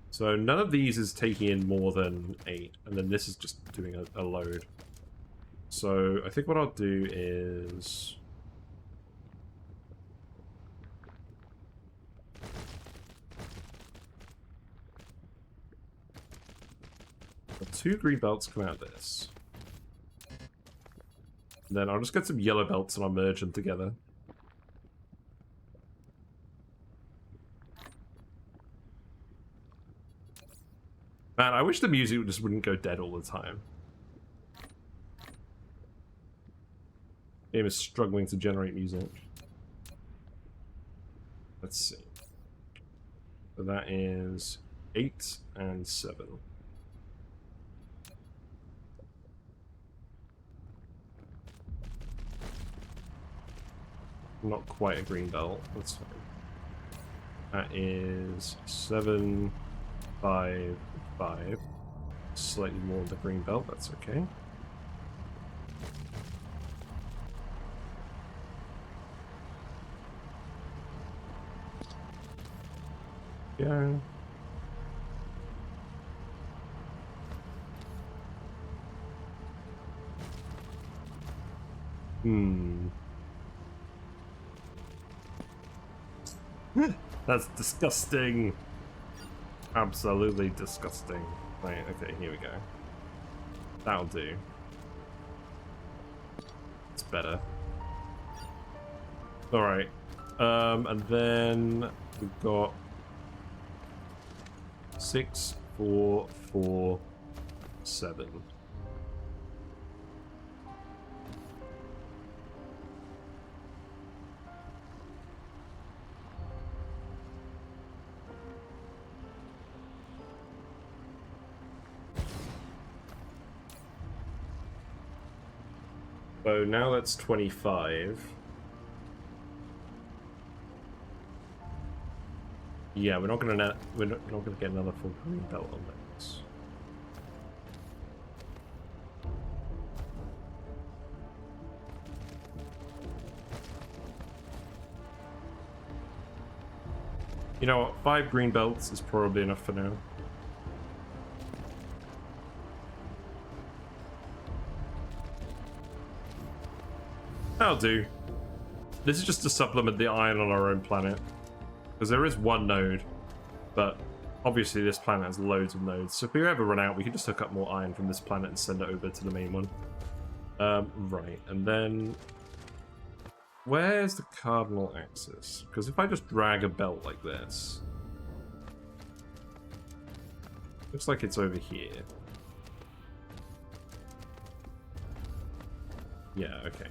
So none of these is taking in more than 8, and then this is just doing a load. So I think what I'll do is... The 2 green belts come out of this. Then I'll just get some yellow belts and I'll merge them together. Man, I wish the music just wouldn't go dead all the time. Game is struggling to generate music. Let's see. So that is 8 and 7. Not quite a green belt. That's fine. That is 7, 5, 5. Slightly more of the green belt. That's okay. Yeah. That's disgusting. Absolutely disgusting. Right, okay, here we go. That'll do. It's better. Alright. And then we've got 6, 4, 4, 7. So now that's 25. Yeah, we're not gonna get another full green belt on this. You know what? 5 green belts is probably enough for now. That'll do. This is just to supplement the iron on our own planet. Because there is one node, but obviously this planet has loads of nodes. So if we ever run out, we can just hook up more iron from this planet and send it over to the main one. Right, and then... where's the cardinal axis? Because if I just drag a belt like this... looks like it's over here. Yeah, okay.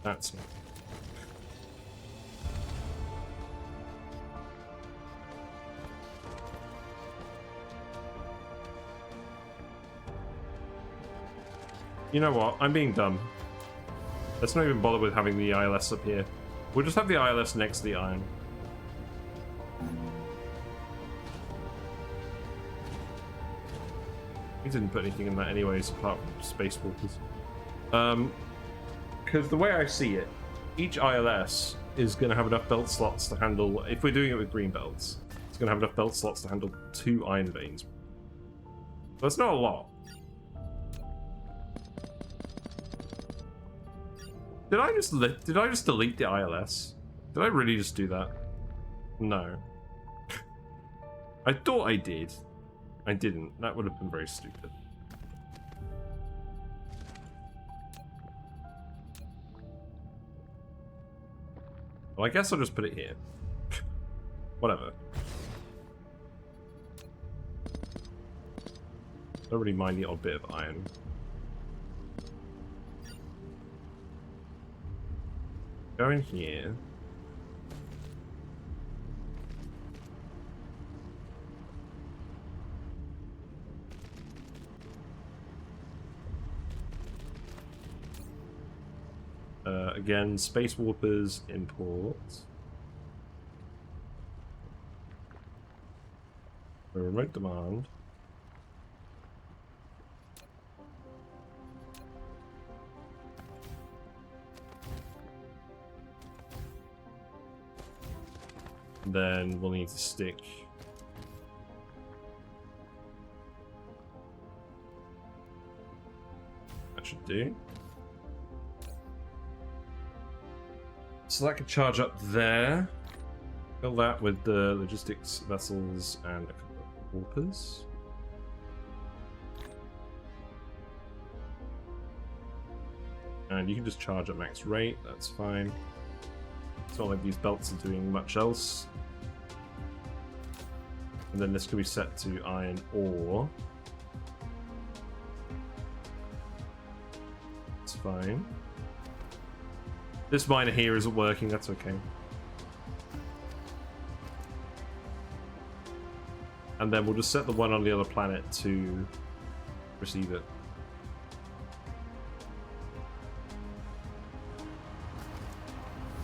That's not. You know what? I'm being dumb. Let's not even bother with having the ILS up here. We'll just have the ILS next to the iron. He didn't put anything in that anyways, apart from spacewalkers. Because the way I see it, each ILS is going to have enough belt slots to handle, if we're doing it with green belts, it's going to have enough belt slots to handle 2 iron veins. That's not a lot. Did I just delete the ILS? Did I really just do that? No. I thought I did. I didn't. That would have been very stupid. Well, I guess I'll just put it here. Whatever. Don't really mind the odd bit of iron. Go in here. Again, space warpers import. A remote demand. Then we'll need to stick that should do. So that could charge up there. Fill that with the logistics vessels and a couple of warpers. And you can just charge at max rate, that's fine. It's not like these belts are doing much else. And then this can be set to iron ore. It's fine. This miner here isn't working, that's okay. And then we'll just set the one on the other planet to receive it.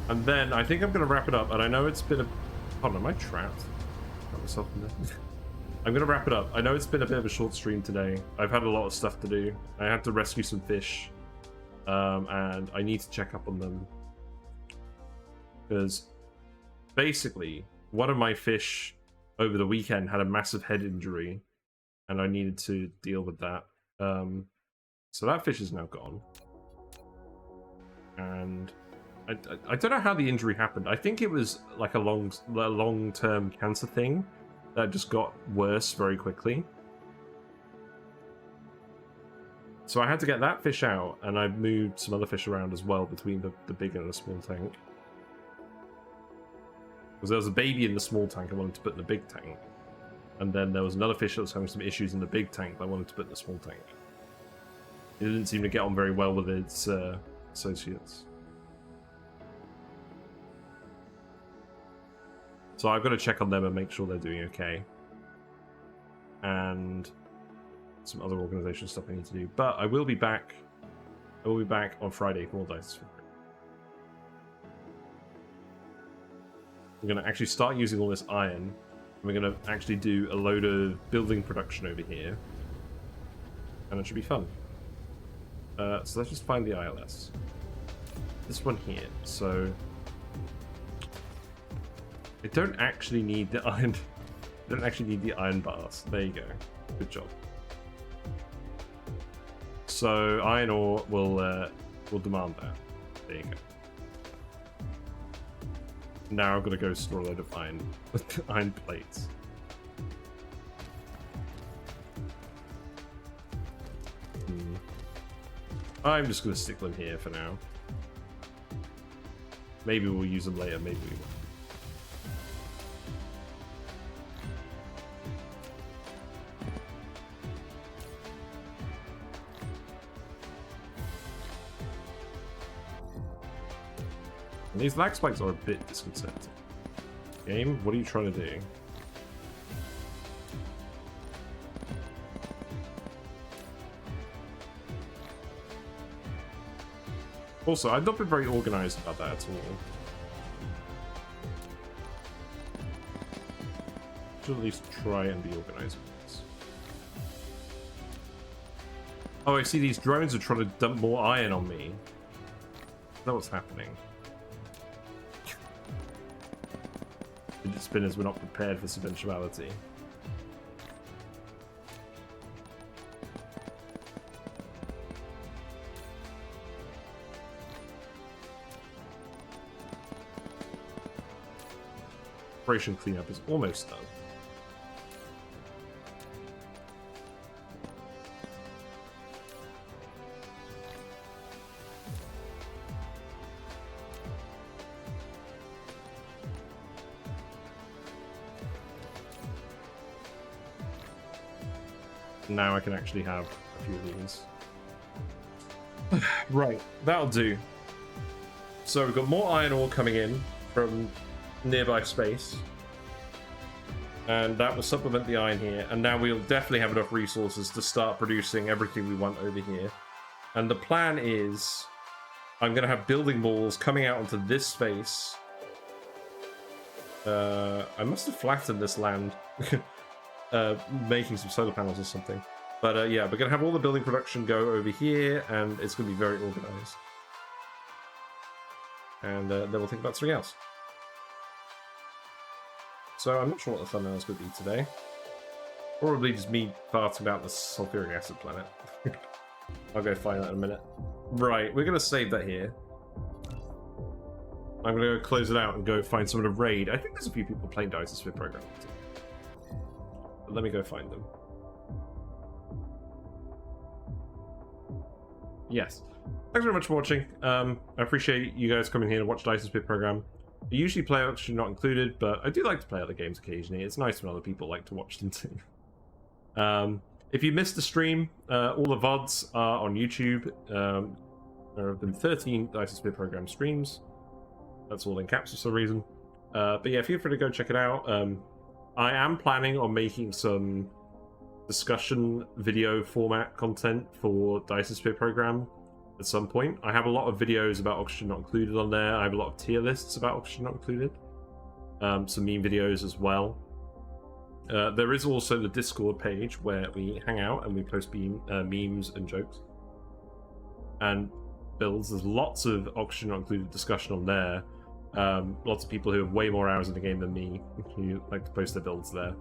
And then I think I'm going to wrap it up. And I know it's been a... Hold on, am I trapped? Got myself in there. I'm going to wrap it up. I know it's been a bit of a short stream today. I've had a lot of stuff to do. I had to rescue some fish. And I need to check up on them. Because basically, one of my fish over the weekend had a massive head injury. And I needed to deal with that. So that fish is now gone. And... I don't know how the injury happened. I think it was like a long-term cancer thing that just got worse very quickly. So I had to get that fish out, and I moved some other fish around as well between the big and the small tank. Because there was a baby in the small tank I wanted to put in the big tank. And then there was another fish that was having some issues in the big tank that I wanted to put in the small tank. It didn't seem to get on very well with its associates. So I've got to check on them and make sure they're doing okay. And some other organization stuff I need to do. But I will be back. I will be back on Friday for more Dyson Sphere. We're going to actually start using all this iron. And we're going to actually do a load of building production over here. And it should be fun. So let's just find the ILS. This one here. So... I don't actually need the iron. I don't actually need the iron bars. There you go. Good job. So iron ore will demand that. There you go. Now I've got to go store a load of iron plates. I'm just going to stick them here for now. Maybe we'll use them later. Maybe we won't. And these lag spikes are a bit disconcerting. Game, what are you trying to do? Also, I've not been very organized about that at all. Should at least try and be organized with this. Oh, I see these drones are trying to dump more iron on me. Is that what's happening? Fidget spinners were not prepared for this eventuality. Operation cleanup is almost done. Now I can actually have a few of these. Right, that'll do. So we've got more iron ore coming in from nearby space. And that will supplement the iron here. And now we'll definitely have enough resources to start producing everything we want over here. And the plan is I'm going to have building walls coming out onto this space. I must have flattened this land. Making some solar panels or something. But yeah, we're going to have all the building production go over here, and it's going to be very organized. And then we'll think about something else. So I'm not sure what the thumbnail is going to be today. Probably just me farting about the sulfuric acid planet. I'll go find that in a minute. Right, we're going to save that here. I'm gonna go close it out and go find someone to raid. I think there's a few people playing Dyson Sphere Program. But let me go find them. Yes. Thanks very much for watching. I appreciate you guys coming here to watch Dyson Sphere Program. I usually play Oxygen Not Included, but I do like to play other games occasionally. It's nice when other people like to watch them too. If you missed the stream, all the VODs are on YouTube. There have been 13 Dyson Sphere Program streams. That's all in caps for some reason. But yeah, feel free to go check it out. I am planning on making some discussion video format content for Dyson Sphere Program at some point. I have a lot of videos about Oxygen Not Included on there. I have a lot of tier lists about Oxygen Not Included. Some meme videos as well. There is also the Discord page where we hang out and we post memes and jokes and builds. There's lots of Oxygen Not Included discussion on there. Lots of people who have way more hours in the game than me who like to post their builds there.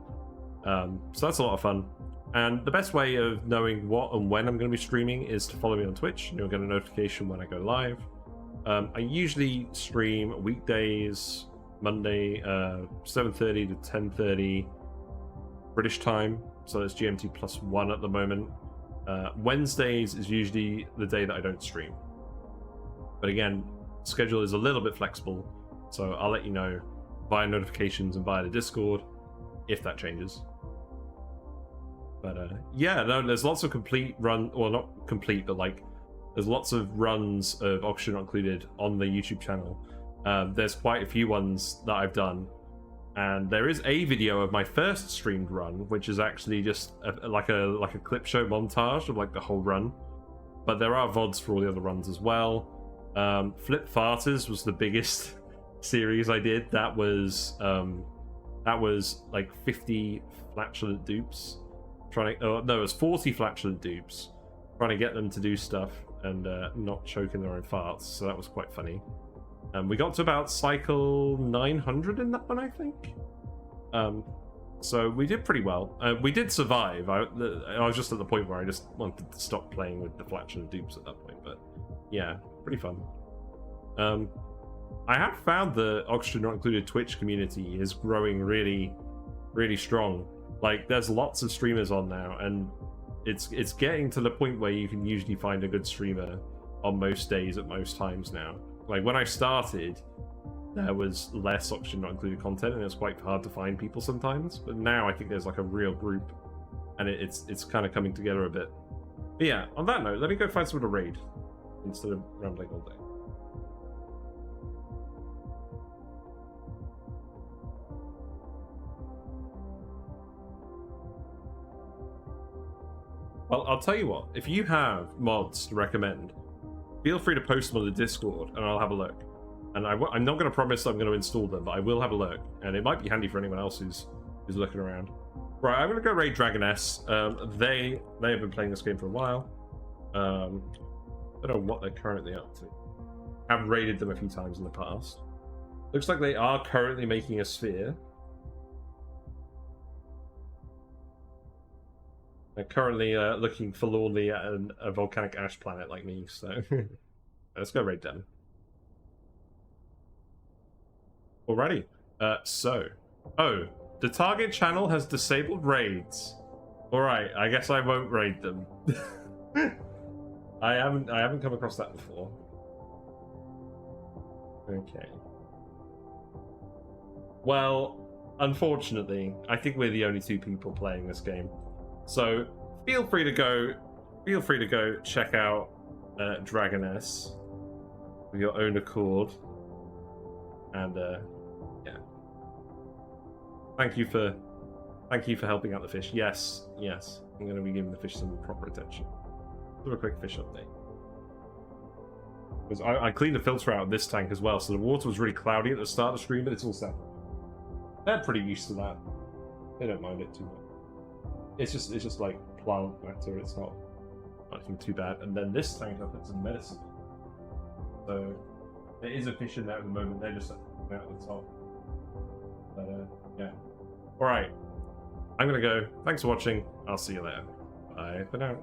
So that's a lot of fun. And the best way of knowing what and when I'm going to be streaming is to follow me on Twitch. You'll get a notification when I go live. I usually stream weekdays, Monday, 7:30 to 10:30 British time. So it's GMT +1 at the moment. Wednesdays is usually the day that I don't stream. But again, schedule is a little bit flexible. So I'll let you know via notifications and via the Discord if that changes. But yeah, no, there's lots of complete run, well, not complete, but like there's lots of runs of Oxygen Not Included on the YouTube channel. There's quite a few ones that I've done, and there is a video of my first streamed run, which is actually just like a clip show montage of like the whole run. But there are VODs for all the other runs as well. Flip Farters was the biggest series I did. That was like 50 flatulent dupes. No, it was 40 flatulent dupes trying to get them to do stuff and not choking their own farts, so that was quite funny. We got to about cycle 900 in that one, I think. So we did pretty well. We did survive. I was just at the point where I just wanted to stop playing with the flatulent dupes at that point, but yeah, pretty fun. I have found the Oxygen Not Included Twitch community is growing really, really strong. Like, there's lots of streamers on now, and it's getting to the point where you can usually find a good streamer on most days at most times now. Like, when I started, there was less Oxygen Not Included content, and it was quite hard to find people sometimes. But now I think there's like a real group, and it's kind of coming together a bit. But yeah, on that note, let me go find someone to raid instead of rambling all day. Well, I'll tell you what, if you have mods to recommend, feel free to post them on the Discord and I'll have a look. And I'm not going to promise I'm going to install them, but I will have a look. And it might be handy for anyone else who's looking around. Right, I'm going to go raid Dragoness. They have been playing this game for a while. I don't know what they're currently up to. I've raided them a few times in the past. Looks like they are currently making a sphere. They're currently looking forlornly at a volcanic ash planet like me, so let's go raid them. Alrighty. Oh, the target channel has disabled raids. Alright, I guess I won't raid them. I haven't come across that before. Okay. Well, unfortunately, I think we're the only two people playing this game. So feel free to go check out Dragoness with your own accord. And yeah. Thank you for helping out the fish. Yes. I'm gonna be giving the fish some proper attention. Do a quick fish update. Because I cleaned the filter out of this tank as well, so the water was really cloudy at the start of the stream, but it's all set. They're pretty used to that. They don't mind it too much. It's just like plant matter. It's not anything too bad. And then this tank I put some medicine. So there is a fish in there at the moment. They're just out at the top. But yeah. All right. I'm gonna go. Thanks for watching. I'll see you later. Bye for now.